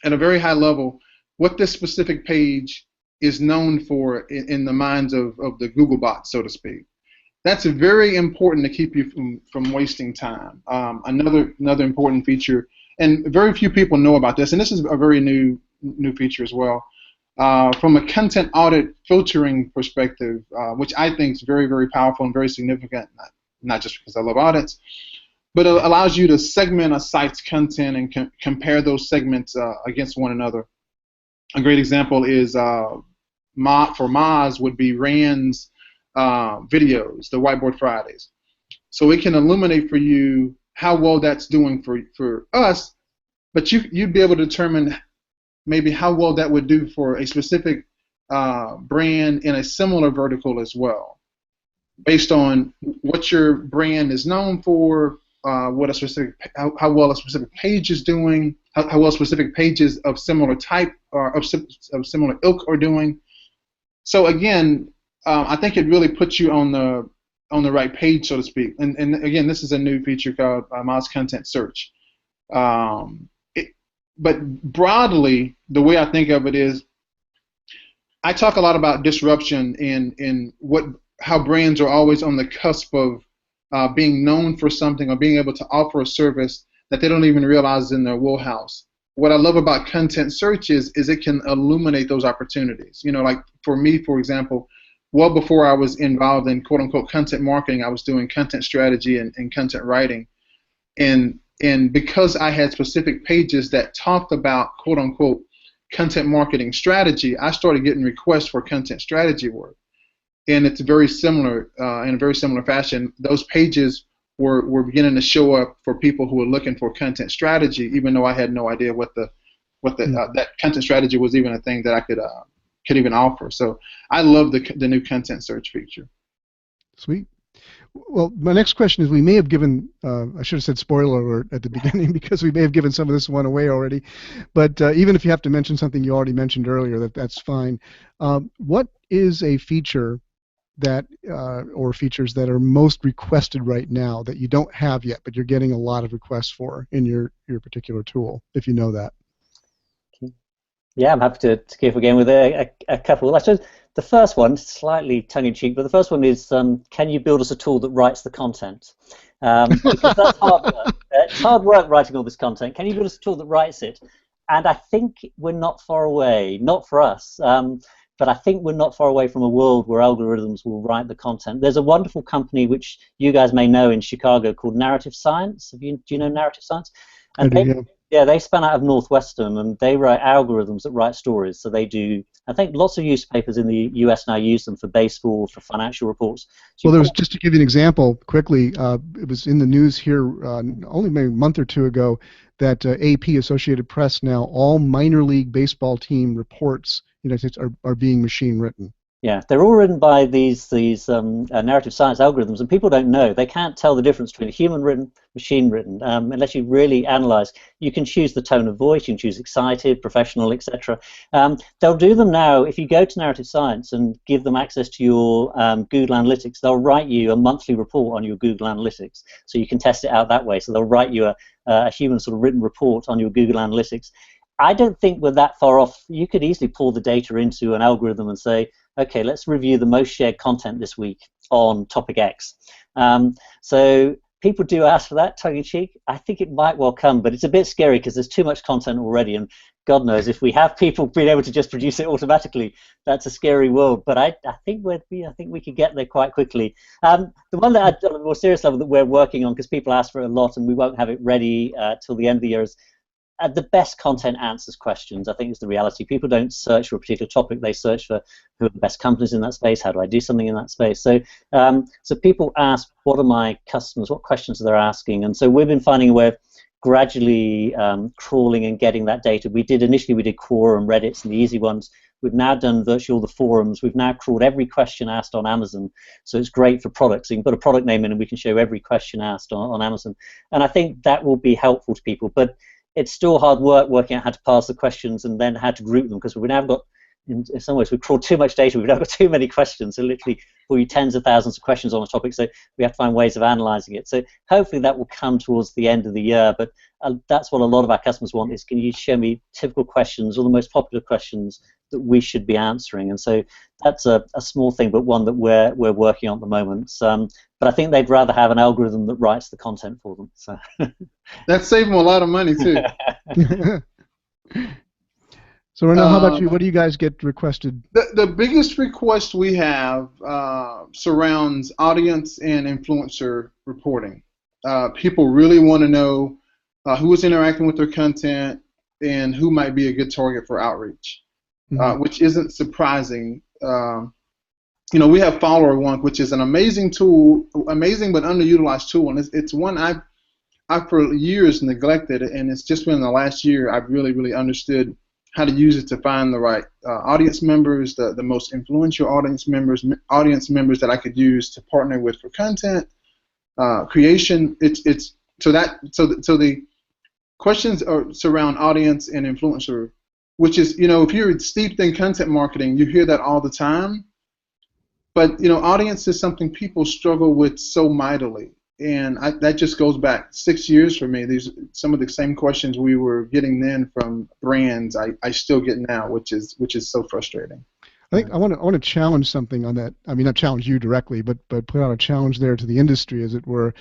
at a very high level what this specific page is known for in the minds of the Google bots, so to speak. That's very important to keep you from wasting time. Another important feature, and very few people know about this, and this is a very new feature as well. From a content audit filtering perspective, which I think is very, very powerful and very significant, not just because I love audits, but it allows you to segment a site's content and compare those segments against one another. A great example is for Moz would be Rand's videos, the Whiteboard Fridays. So it can illuminate for you how well that's doing for us, but you'd be able to determine maybe how well that would do for a specific brand in a similar vertical as well, based on what your brand is known for, how well a specific page is doing, how well specific pages of similar type or of similar ilk are doing. So again, I think it really puts you on the right page, so to speak. And again, this is a new feature called Moz Content Search. But broadly, the way I think of it is, I talk a lot about disruption and how brands are always on the cusp of being known for something or being able to offer a service that they don't even realize is in their wheelhouse. What I love about content search is it can illuminate those opportunities. Like for me, for example, well before I was involved in quote-unquote content marketing, I was doing content strategy and content writing. And because I had specific pages that talked about quote-unquote content marketing strategy, I started getting requests for content strategy work. and it's very similar in a very similar fashion. Those pages were beginning to show up for people who were looking for content strategy, even though I had no idea what that content strategy was even a thing that I could even offer. So I love the new content search feature. Sweet. Well, my next question is, we may have given, I should have said spoiler alert at the beginning, because we may have given some of this one away already, but even if you have to mention something you already mentioned earlier, that's fine. What is a feature that, or features that are most requested right now that you don't have yet, but you're getting a lot of requests for in your particular tool, if you know that? Yeah, I'm happy to give again with a couple. I suppose the first one, slightly tongue-in-cheek, but the first one is, can you build us a tool that writes the content? Because that's hard work. It's hard work writing all this content. Can you build us a tool that writes it? And I think we're not far away, not for us, but I think we're not far away from a world where algorithms will write the content. There's a wonderful company which you guys may know in Chicago called Narrative Science. Do you know Narrative Science? And they span out of Northwestern, and they write algorithms that write stories. So they do, I think lots of newspapers in the US now use them for baseball, for financial reports. So well, there was, just to give you an example quickly, it was in the news here only maybe a month or two ago that AP, Associated Press, now all minor league baseball team reports are being machine written. Yeah, they're all written by these narrative science algorithms, and people don't know. They can't tell the difference between human-written, machine-written, unless you really analyze. You can choose the tone of voice, you can choose excited, professional, etc. They'll do them now. If you go to Narrative Science and give them access to your Google Analytics, they'll write you a monthly report on your Google Analytics, so you can test it out that way. So they'll write you a human sort of written report on your Google Analytics. I don't think we're that far off. You could easily pull the data into an algorithm and say, okay, let's review the most shared content this week on topic X. So people do ask for that, tongue-in-cheek. I think it might well come, but it's a bit scary because there's too much content already, and God knows if we have people being able to just produce it automatically, that's a scary world. But I think we could get there quite quickly. The one that on a more serious level that we're working on, because people ask for it a lot, and we won't have it ready till the end of the year, is the best content answers questions. I think is the reality. People don't search for a particular topic; they search for who are the best companies in that space. How do I do something in that space? So, so people ask, what are my customers? What questions are they asking? And so we've been finding a way of gradually crawling and getting that data. We did Quora and Reddit's and the easy ones. We've now done virtually all the forums. We've now crawled every question asked on Amazon. So it's great for products. So you can put a product name in, and we can show every question asked on Amazon. And I think that will be helpful to people. But it's still hard work working out how to parse the questions and then how to group them, because we've now got, in some ways, we've crawled too much data. We've now got too many questions. So literally, for you, tens of thousands of questions on a topic. So we have to find ways of analyzing it. So hopefully that will come towards the end of the year. But that's what a lot of our customers want: is, can you show me typical questions or the most popular questions that we should be answering? And so that's a small thing, but one that we're working on at the moment. But I think they'd rather have an algorithm that writes the content for them. So that's saving them a lot of money too. So Ronell, how about you? What do you guys get requested? The biggest request we have surrounds audience and influencer reporting. People really want to know who is interacting with their content and who might be a good target for outreach, which isn't surprising. We have Follower Wonk, which is an amazing tool, amazing but underutilized tool, and it's one I've for years neglected, and it's just been in the last year I've really understood how to use it to find the right audience members, the most influential audience members that I could use to partner with for content creation. So the questions surround audience and influencer, which is, if you're steeped in content marketing, you hear that all the time. But audience is something people struggle with so mightily, and that just goes back 6 years for me. These some of the same questions we were getting then from brands I still get now, which is so frustrating. I think I want to challenge something on that. I mean, not challenge you directly, but put out a challenge there to the industry, as it were.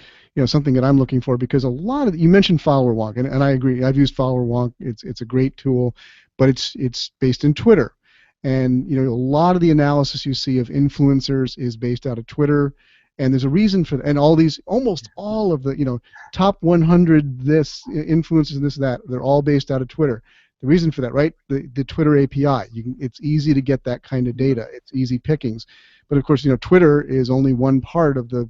Something that I'm looking for, because a lot of you mentioned Follower Wonk, and I agree. I've used Follower Wonk. It's a great tool, but it's based in Twitter. And a lot of the analysis you see of influencers is based out of Twitter, and there's a reason for that. And almost all of the top 100 influencers and this that, they're all based out of Twitter. the reason for that, right? The Twitter API. It's easy to get that kind of data. It's easy pickings. But of course, Twitter is only one part of the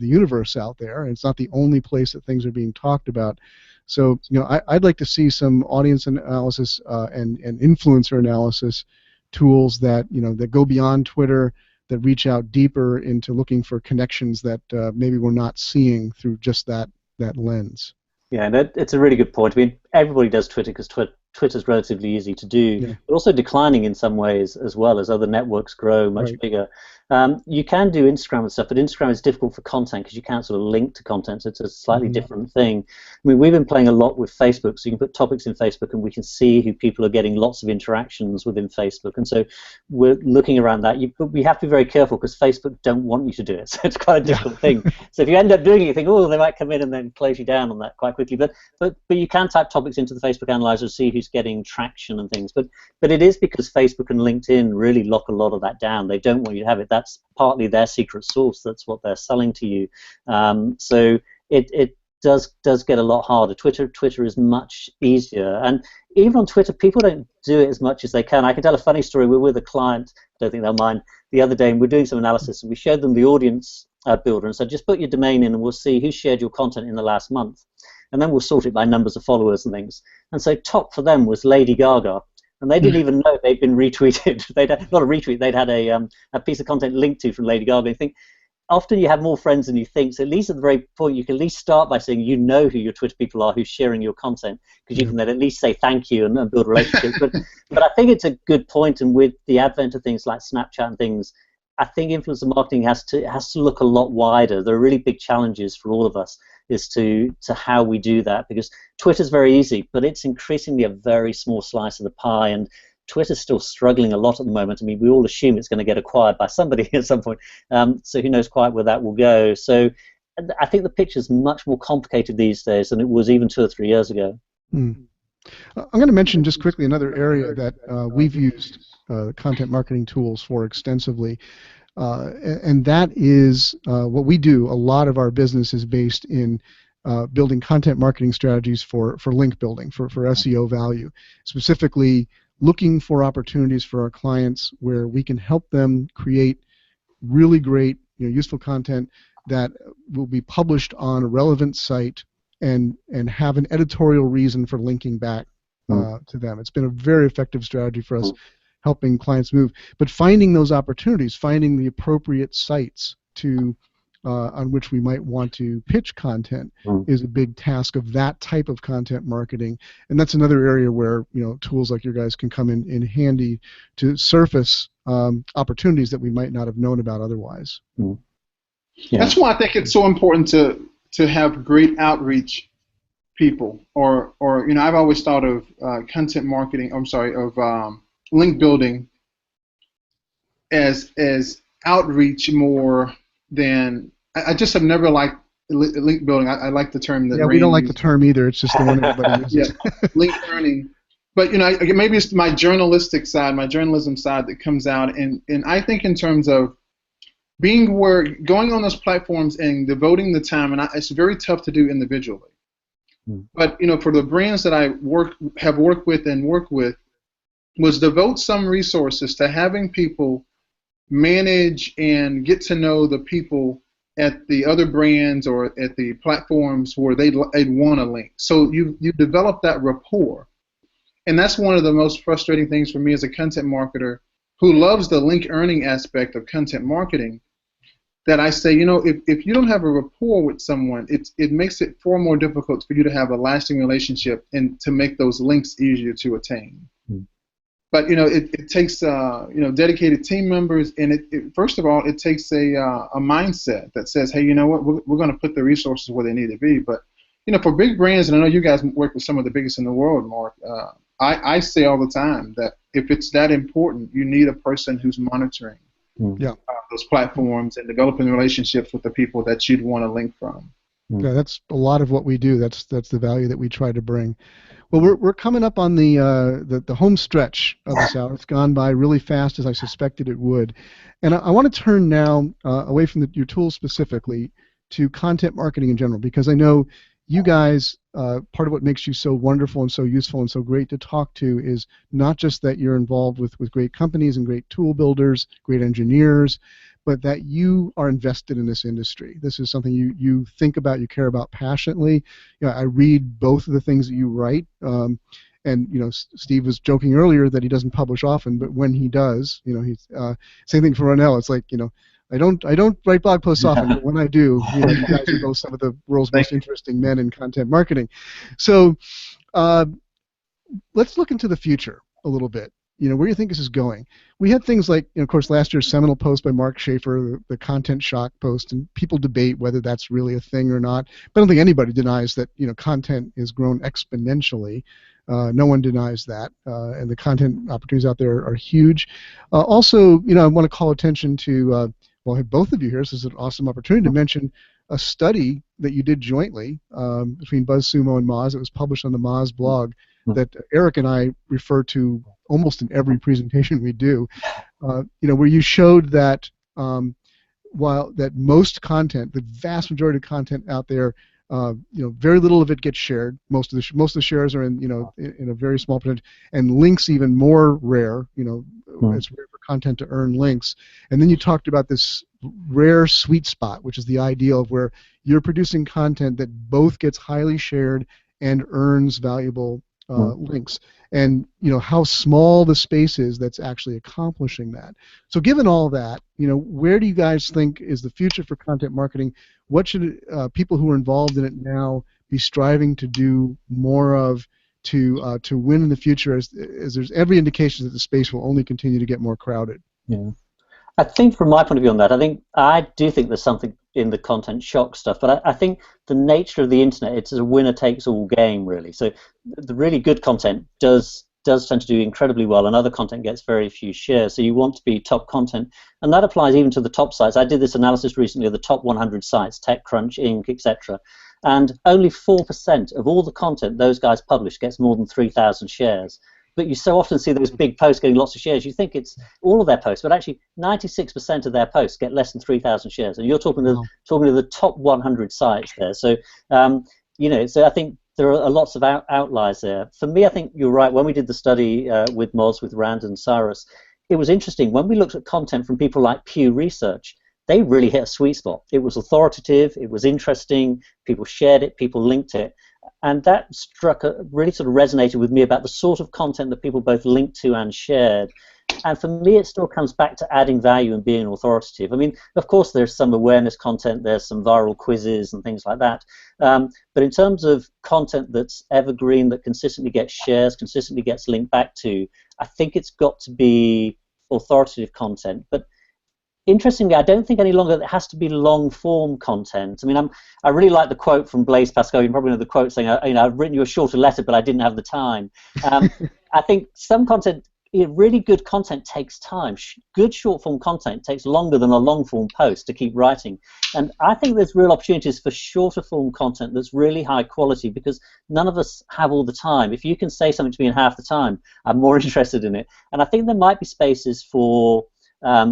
universe out there, and it's not the only place that things are being talked about. So, I'd like to see some audience analysis and influencer analysis tools that that go beyond Twitter, that reach out deeper into looking for connections that maybe we're not seeing through just that lens. Yeah, and it's a really good point. I mean, everybody does Twitter because Twitter's relatively easy to do, but also declining in some ways as well as other networks grow much bigger. You can do Instagram and stuff, but Instagram is difficult for content because you can't sort of link to content, so it's a slightly different thing. I mean, we've been playing a lot with Facebook, so you can put topics in Facebook and we can see who people are getting lots of interactions within Facebook, and so we're looking around that. But we have to be very careful because Facebook don't want you to do it, so it's quite a difficult thing. So if you end up doing it, you think, oh, they might come in and then close you down on that quite quickly. But you can type topics into the Facebook Analyzer to see who's getting traction and things. But it is because Facebook and LinkedIn really lock a lot of that down. They don't want you to have it. That's partly their secret sauce. That's what they're selling to you. So it does get a lot harder. Twitter is much easier, and even on Twitter, people don't do it as much as they can. I can tell a funny story. We're with a client, I don't think they'll mind, the other day, and we're doing some analysis, and we showed them the audience builder, and said, just put your domain in, and we'll see who shared your content in the last month, and then we'll sort it by numbers of followers and things. And so top for them was Lady Gaga. And they didn't even know they'd been retweeted. They'd had, not a retweet, they'd had a piece of content linked to from Lady Gaga. I think often you have more friends than you think, so at least at the very point you can at least start by saying you know who your Twitter people are who's sharing your content, because you can then at least say thank you and build relationships. But I think it's a good point, and with the advent of things like Snapchat and things, I think influencer marketing has to look a lot wider. There are really big challenges for all of us as to how we do that, because Twitter's very easy, but it's increasingly a very small slice of the pie, and Twitter's still struggling a lot at the moment. I mean, we all assume it's going to get acquired by somebody at some point, so who knows quite where that will go. So I think the picture's much more complicated these days than it was even 2 or 3 years ago. I'm going to mention just quickly another area that we've used content marketing tools for extensively, and that is what we do. A lot of our business is based in building content marketing strategies for link building, for SEO value, specifically looking for opportunities for our clients where we can help them create really great, useful content that will be published on a relevant site and have an editorial reason for linking back to them. It's been a very effective strategy for us helping clients move. But finding those opportunities, finding the appropriate sites to on which we might want to pitch content is a big task of that type of content marketing. And that's another area where tools like your guys can come in handy to surface opportunities that we might not have known about otherwise. Yeah. That's why I think it's so important to have great outreach people, or I've always thought of content marketing. Link building as outreach more than I just have never liked link building. I like the term that. Yeah, we don't like the term either. It's just the one everybody uses. Link earning. But maybe it's my journalistic side, my journalism side that comes out, and I think in terms of going on those platforms and devoting the time, and it's very tough to do individually. But for the brands that I have worked with, was devote some resources to having people manage and get to know the people at the other brands or at the platforms where they'd want to link. So you develop that rapport. And that's one of the most frustrating things for me as a content marketer who loves the link earning aspect of content marketing, that I say, if you don't have a rapport with someone, it makes it far more difficult for you to have a lasting relationship and to make those links easier to attain. But it takes dedicated team members, and first of all, it takes a mindset that says, hey, you know what, we're going to put the resources where they need to be. But for big brands, and I know you guys work with some of the biggest in the world, Mark, I say all the time that if it's that important, you need a person who's monitoring those platforms and developing relationships with the people that you'd want to link from. Yeah, that's a lot of what we do. That's the value that we try to bring. Well, we're coming up on the home stretch of this hour. It's gone by really fast, as I suspected it would. And I want to turn now away from your tools specifically to content marketing in general, because I know you guys, part of what makes you so wonderful and so useful and so great to talk to is not just that you're involved with great companies and great tool builders, great engineers, but that you are invested in this industry. This is something you think about, you care about passionately. You know, I read both of the things that you write, and you know, Steve was joking earlier that he doesn't publish often, but when he does, you know, he's same thing for Ronell. It's like, you know, I don't write blog posts often, but when I do, you know, you guys are both some of the world's most interesting men in content marketing. So let's look into the future a little bit. You know, where do you think this is going? We had things like, you know, of course, last year's seminal post by Mark Schaefer, the content shock post, and people debate whether that's really a thing or not. But I don't think anybody denies that, you know, content has grown exponentially. No one denies that, and the content opportunities out there are huge. Also, you know, I want to call attention to, well, I have both of you here. This is an awesome opportunity to mention a study that you did jointly between BuzzSummo and Moz. It was published on the Moz blog that Eric and I refer to almost in every presentation we do. You know, where you showed that while that most content, the vast majority of content out there, you know, very little of it gets shared. Most of the shares are in, you know, in a very small percentage, and links even more rare. You know, it's rare for content to earn links. And then you talked about this rare sweet spot, which is the ideal of where you're producing content that both gets highly shared and earns valuable links. And you know how small the space is that's actually accomplishing that. So given all that, you know, where do you guys think is the future for content marketing? What should people who are involved in it now be striving to do more of to win in the future, as there's every indication that the space will only continue to get more crowded? Yeah. I think from my point of view on that, I do think there's something in the content shock stuff, but I think the nature of the internet, it's a winner-takes-all game, really. So the really good content does tend to do incredibly well, and other content gets very few shares. So you want to be top content, and that applies even to the top sites. I did this analysis recently of the top 100 sites, TechCrunch, Inc., etc., and only 4% of all the content those guys publish gets more than 3,000 shares. But you so often see those big posts getting lots of shares. You think it's all of their posts, but actually 96% of their posts get less than 3,000 shares. And you're talking to the top 100 sites there. So, you know, so I think there are lots of outliers there. For me, I think you're right. When we did the study with Moz, with Rand and Cyrus, it was interesting. When we looked at content from people like Pew Research, they really hit a sweet spot. It was authoritative, it was interesting, people shared it, people linked it. And that really sort of resonated with me about the sort of content that people both linked to and shared. And for me, it still comes back to adding value and being authoritative. I mean, of course, there's some awareness content, there's some viral quizzes and things like that. But in terms of content that's evergreen, that consistently gets shares, consistently gets linked back to, I think it's got to be authoritative content. But interestingly, I don't think any longer it has to be long-form content. I mean, I really like the quote from Blaise Pascal. You probably know the quote saying, you know, I've written you a shorter letter, but I didn't have the time. I think some content, really good content takes time. Good short-form content takes longer than a long-form post to keep writing. And I think there's real opportunities for shorter-form content that's really high quality, because none of us have all the time. If you can say something to me in half the time, I'm more interested in it. And I think there might be spaces for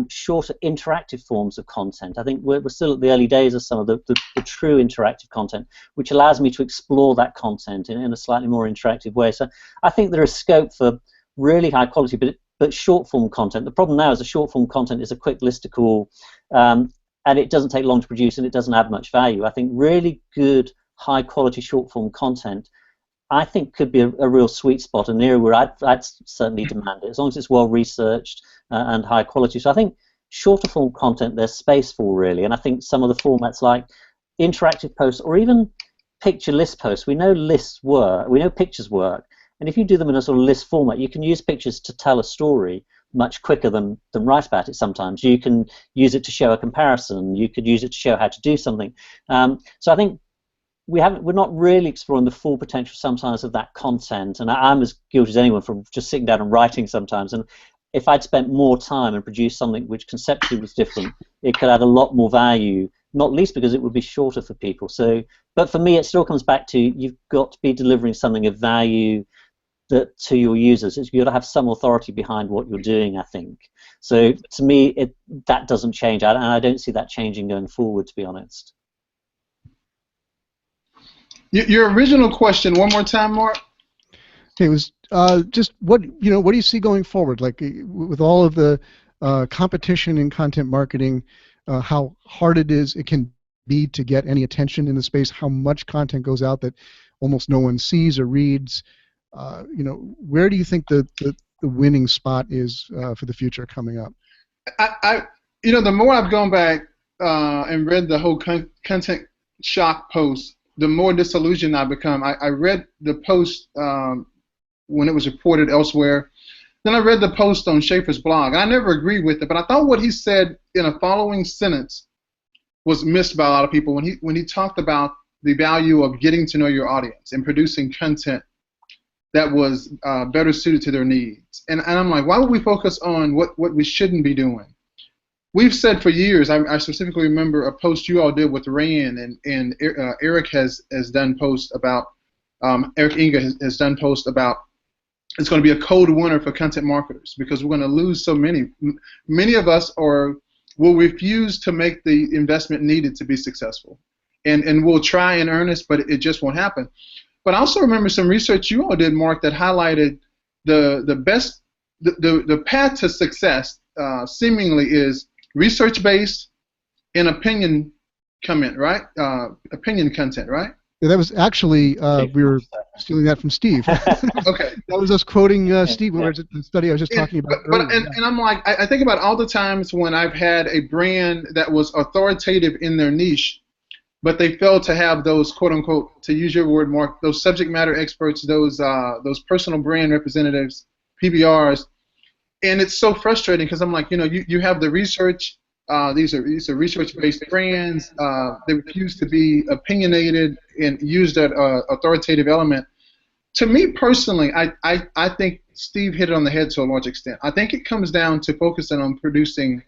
shorter interactive forms of content. I think we're still at the early days of some of the true interactive content, which allows me to explore that content in a slightly more interactive way. So I think there is scope for really high quality, but short form content. The problem now is the short form content is a quick listicle, and it doesn't take long to produce, and it doesn't add much value. I think really good high quality short form content, I think, could be a real sweet spot, an area where I'd certainly demand it, as long as it's well researched and high quality. So I think shorter form content there's space for, really, and I think some of the formats like interactive posts or even picture list posts, we know lists work, we know pictures work, and if you do them in a sort of list format, you can use pictures to tell a story much quicker than write about it sometimes. You can use it to show a comparison, you could use it to show how to do something. So I think we're not really exploring the full potential sometimes of that content, and I'm as guilty as anyone from just sitting down and writing sometimes. And if I'd spent more time and produced something which conceptually was different, it could add a lot more value, not least because it would be shorter for people. So, but for me, it still comes back to you've got to be delivering something of value to your users. You've got to have some authority behind what you're doing, I think. So to me, that doesn't change, and I don't see that changing going forward, to be honest. Your original question, one more time, Mark. It was just what do you see going forward? Like with all of the competition in content marketing, how hard it can be to get any attention in the space, how much content goes out that almost no one sees or reads. Where do you think the winning spot is for the future coming up? The more I've gone back and read the whole content shock post, the more disillusioned I've become. I read the post when it was reported elsewhere. Then I read the post on Schaefer's blog, and I never agreed with it, but I thought what he said in a following sentence was missed by a lot of people when he talked about the value of getting to know your audience and producing content that was better suited to their needs. And I'm like, why would we focus on what we shouldn't be doing? We've said for years, I specifically remember a post you all did with Rayson, and Eric has done posts about, Eric Inga has done posts about it's going to be a cold winter for content marketers because we're going to lose so many. Many of us will refuse to make the investment needed to be successful. And we'll try in earnest, but it just won't happen. But I also remember some research you all did, Mark, that highlighted the path to success seemingly is research-based and opinion content, right? Yeah, that was actually we were stealing that from Steve. Okay, that was us quoting Steve. Where's the study I was just talking about? And I'm like, I think about all the times when I've had a brand that was authoritative in their niche, but they failed to have those quote-unquote, to use your word, Mark, those subject matter experts, those personal brand representatives, PBRs, and it's so frustrating because I'm like, you have the research. These are research-based brands. They refuse to be opinionated and use that authoritative element. To me personally, I think Steve hit it on the head to a large extent. I think it comes down to focusing on producing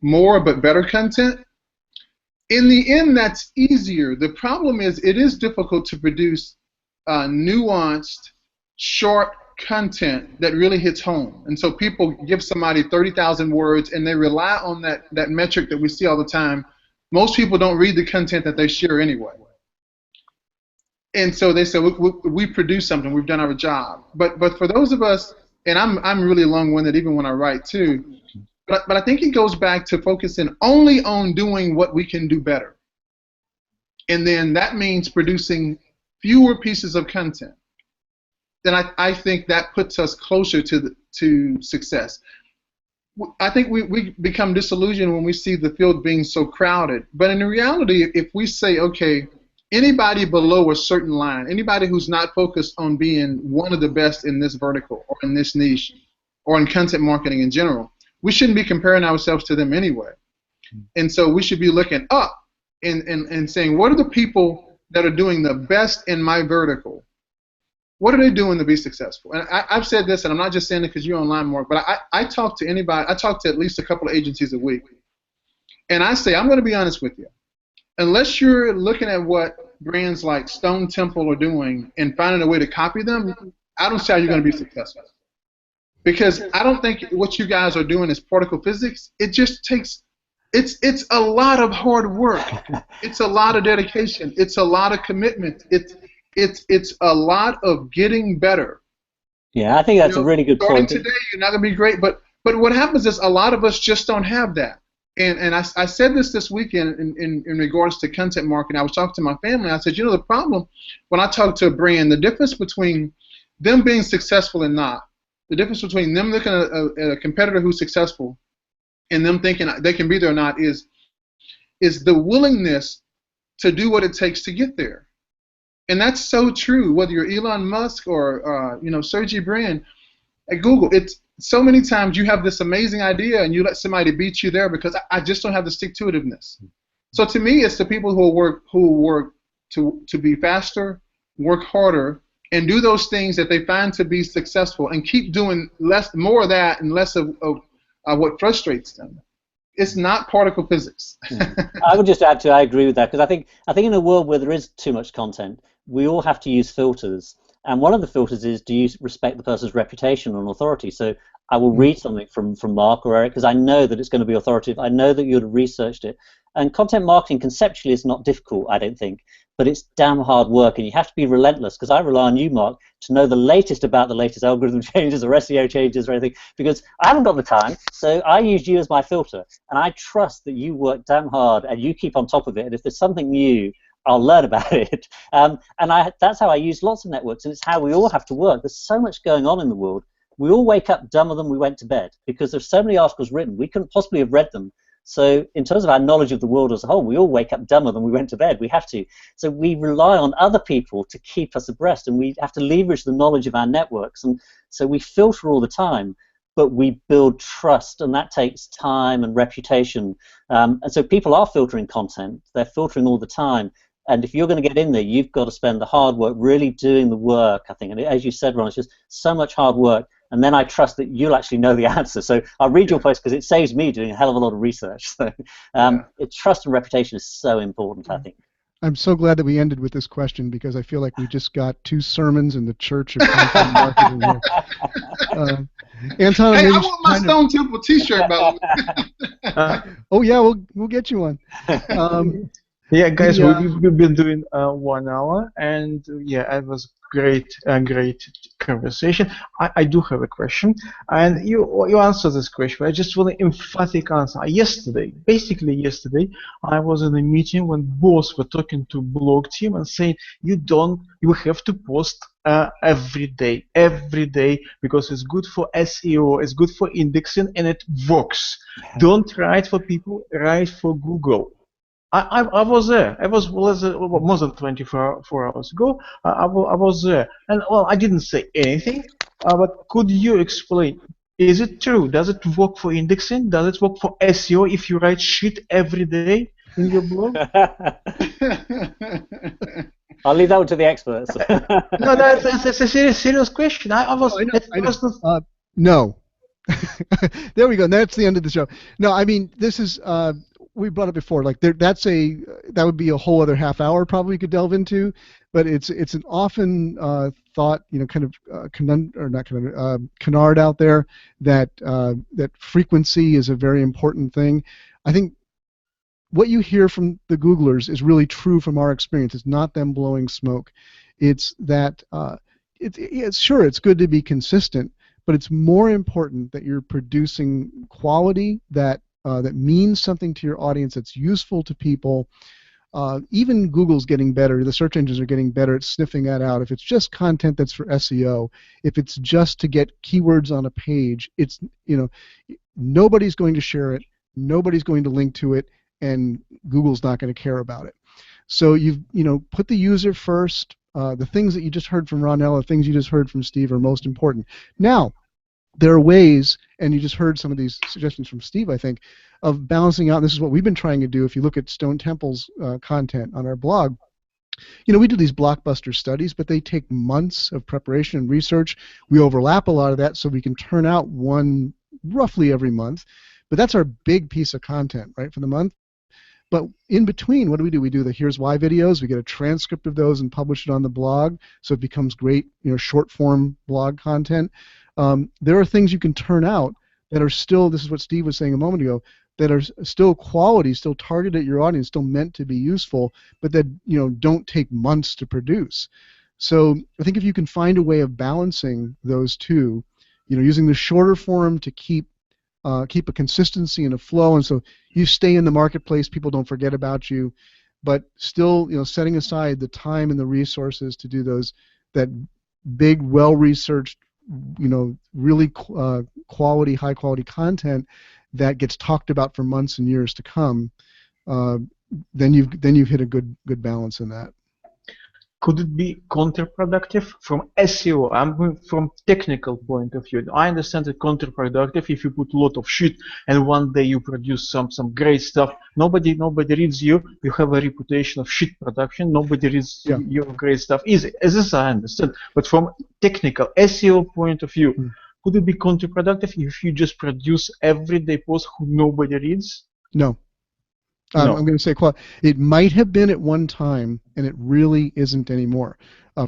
more but better content. In the end, that's easier. The problem is it is difficult to produce nuanced, short content that really hits home. And so people give somebody 30,000 words and they rely on that metric that we see all the time. Most people don't read the content that they share anyway. And so they say, we produce something, we've done our job. But for those of us, and I'm really long-winded even when I write too, but I think it goes back to focusing only on doing what we can do better. And then that means producing fewer pieces of content. Then I think that puts us closer to success. I think we become disillusioned when we see the field being so crowded. But in reality, if we say, okay, anybody below a certain line, anybody who's not focused on being one of the best in this vertical or in this niche or in content marketing in general, we shouldn't be comparing ourselves to them anyway. And so we should be looking up and saying, what are the people that are doing the best in my vertical? What are they doing to be successful? And I've said this, and I'm not just saying it because you're online, Mark, but I talk to anybody. I talk to at least a couple of agencies a week. And I say, I'm going to be honest with you. Unless you're looking at what brands like Stone Temple are doing and finding a way to copy them, I don't see how you're going to be successful. Because I don't think what you guys are doing is particle physics. It just takes, it's a lot of hard work. It's a lot of dedication. It's a lot of commitment. It's a lot of getting better. Yeah, I think that's a really good starting point. Today, you're not going to be great, but what happens is a lot of us just don't have that. And I said this weekend in regards to content marketing. I was talking to my family. I said, the problem when I talk to a brand, the difference between them being successful and not, the difference between them looking at a competitor who's successful and them thinking they can be there or not is the willingness to do what it takes to get there. And that's so true, whether you're Elon Musk or Sergey Brin at Google. It's so many times you have this amazing idea and you let somebody beat you there because I just don't have the stick-to-itiveness. So to me, it's the people who work to be faster, work harder, and do those things that they find to be successful, and keep doing more of that and less of what frustrates them. It's not particle physics. I would just add to, I agree with that, because I think in a world where there is too much content, we all have to use filters. And one of the filters is, do you respect the person's reputation and authority? So I will read something from Mark or Eric because I know that it's going to be authoritative. I know that you would have researched it. And content marketing conceptually is not difficult, I don't think. but it's damn hard work, and you have to be relentless, because I rely on you, Mark, to know the latest about the latest algorithm changes or SEO changes or anything, because I haven't got the time, so I use you as my filter, and I trust that you work damn hard and you keep on top of it, and if there's something new, I'll learn about it. That's how I use lots of networks, and it's how we all have to work. There's so much going on in the world. We all wake up dumber than we went to bed, because there's so many articles written, we couldn't possibly have read them. So in terms of our knowledge of the world as a whole, we all wake up dumber than we went to bed. We have to. So we rely on other people to keep us abreast, and we have to leverage the knowledge of our networks. And so we filter all the time, but we build trust, and that takes time and reputation. And so people are filtering content. They're filtering all the time. And if you're going to get in there, you've got to spend the hard work, really doing the work, I think. And as you said, Ron, it's just so much hard work. And then I trust that you'll actually know the answer. So I'll read your post because it saves me doing a hell of a lot of research. So trust and reputation is so important, I think. I'm so glad that we ended with this question, because I feel like we just got 2 sermons in the church of content marketing here. Anton, hey, I want my Stone Temple T-shirt, by the way. Oh yeah, we'll get you one. Yeah, guys, we've been doing 1 hour, and yeah, it was great conversation. I do have a question, and you answered this question. I just want an emphatic answer. Basically yesterday, I was in a meeting when both were talking to blog team and saying you have to post every day, because it's good for SEO, it's good for indexing, and it works. Don't write for people, write for Google. I was there. I was more than 24 hours ago. I was there, and well, I didn't say anything. But could you explain? Is it true? Does it work for indexing? Does it work for SEO if you write shit every day in your blog? I'll leave that one to the experts. No, that's a serious question. No. There we go. That's the end of the show. No, I mean, this is. We brought it before, like that would be a whole other half hour probably we could delve into, but it's an often thought, kind of canard out there that frequency is a very important thing. I think what you hear from the Googlers is really true from our experience. It's not them blowing smoke. It's that sure, it's good to be consistent, but it's more important that you're producing quality that means something to your audience, that's useful to people. Even Google's getting better. The search engines are getting better at sniffing that out. If it's just content that's for SEO, if it's just to get keywords on a page, it's nobody's going to share it, nobody's going to link to it, and Google's not going to care about it. So you've put the user first. The things that you just heard from Ronell, the things you just heard from Steve are most important. Now, there are ways, and you just heard some of these suggestions from Steve, I think, of balancing out. This is what we've been trying to do. If you look at Stone Temple's content on our blog, we do these blockbuster studies, but they take months of preparation and research. We overlap a lot of that, so we can turn out one roughly every month. But that's our big piece of content, right, for the month. But in between, what do? We do the Here's Why videos. We get a transcript of those and publish it on the blog, so it becomes great, short-form blog content. There are things you can turn out that are still, this is what Steve was saying a moment ago, that are still quality, still targeted at your audience, still meant to be useful, but that don't take months to produce. So I think if you can find a way of balancing those two, using the shorter form to keep a consistency and a flow, and so you stay in the marketplace, people don't forget about you, but still setting aside the time and the resources to do that big, well-researched, really quality, high-quality content that gets talked about for months and years to come, then you've hit a good balance in that. Could it be counterproductive from SEO? I'm going from technical point of view. I understand it counterproductive if you put a lot of shit and one day you produce some great stuff. Nobody reads you. You have a reputation of shit production. Nobody reads your great stuff. Easy, as this I understand. But from technical SEO point of view, could it be counterproductive if you just produce everyday posts who nobody reads? No. No. I'm going to say it might have been at one time, and it really isn't anymore.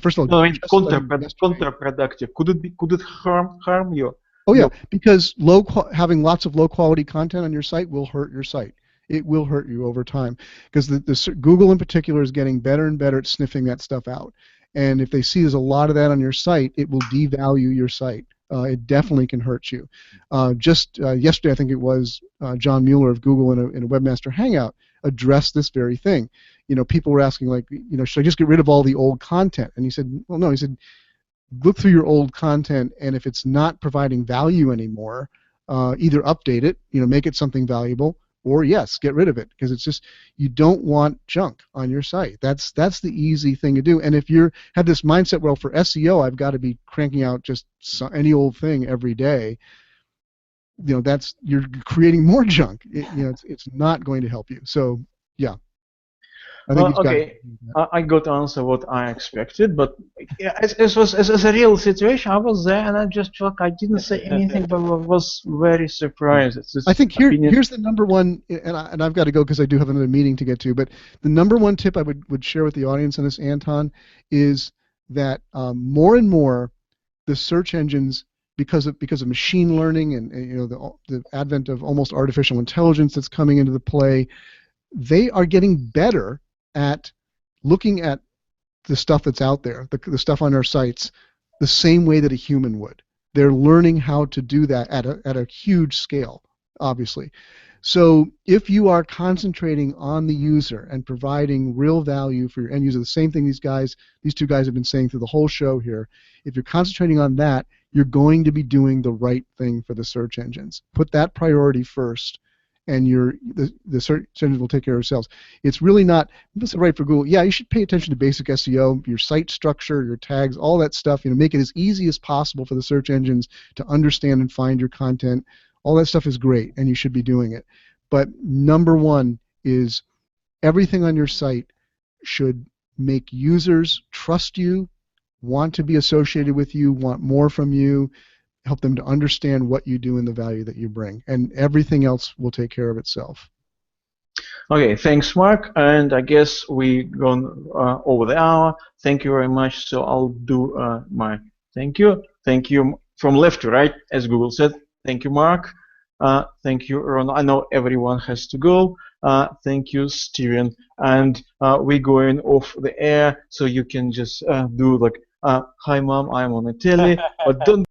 First of all, no, I mean counterproductive. Could it harm you? Oh yeah, because having lots of low quality content on your site will hurt your site. It will hurt you over time, because Google in particular is getting better and better at sniffing that stuff out. And if they see there's a lot of that on your site, it will devalue your site. It definitely can hurt you. Just yesterday, I think it was, John Mueller of Google in a Webmaster Hangout addressed this very thing. You know, people were asking, like, you know, should I just get rid of all the old content? And he said, well, no. He said, look through your old content, and if it's not providing value anymore, either update it, you know, make it something valuable, or yes, get rid of it, because it's just, you don't want junk on your site. That's the easy thing to do. And if you have this mindset, well, for SEO, I've got to be cranking out just any old thing every day, you know, you're creating more junk. You know, it's not going to help you. So yeah. I think okay, I got to answer what I expected, but yeah, it was as a real situation. I was there, and I just felt I didn't say anything, but I was very surprised. I think here's the number one, and I've got to go because I do have another meeting to get to. But the number one tip I would share with the audience on this, Anton, is that more and more the search engines, because of machine learning and you know, the advent of almost artificial intelligence that's coming into the play, they are getting better at looking at the stuff that's out there, the stuff on our sites, the same way that a human would. They're learning how to do that at a huge scale, obviously. So if you are concentrating on the user and providing real value for your end user, the same thing these two guys have been saying through the whole show here, if you're concentrating on that, you're going to be doing the right thing for the search engines. Put that priority first, and the search engines will take care of themselves. It's really not, this is right for Google. Yeah, you should pay attention to basic SEO, your site structure, your tags, all that stuff. You know, make it as easy as possible for the search engines to understand and find your content. All that stuff is great, and you should be doing it. But number one is everything on your site should make users trust you, want to be associated with you, want more from you, help them to understand what you do and the value that you bring, and everything else will take care of itself. Okay, thanks, Mark, and I guess we gone over the hour. Thank you very much. So I'll do my thank you from left to right, as Google said. Thank you, Mark. Thank you, Ron. I know everyone has to go. Thank you, Steven. And we're going off the air, so you can just do like, hi, Mom, I'm on the telly, but don't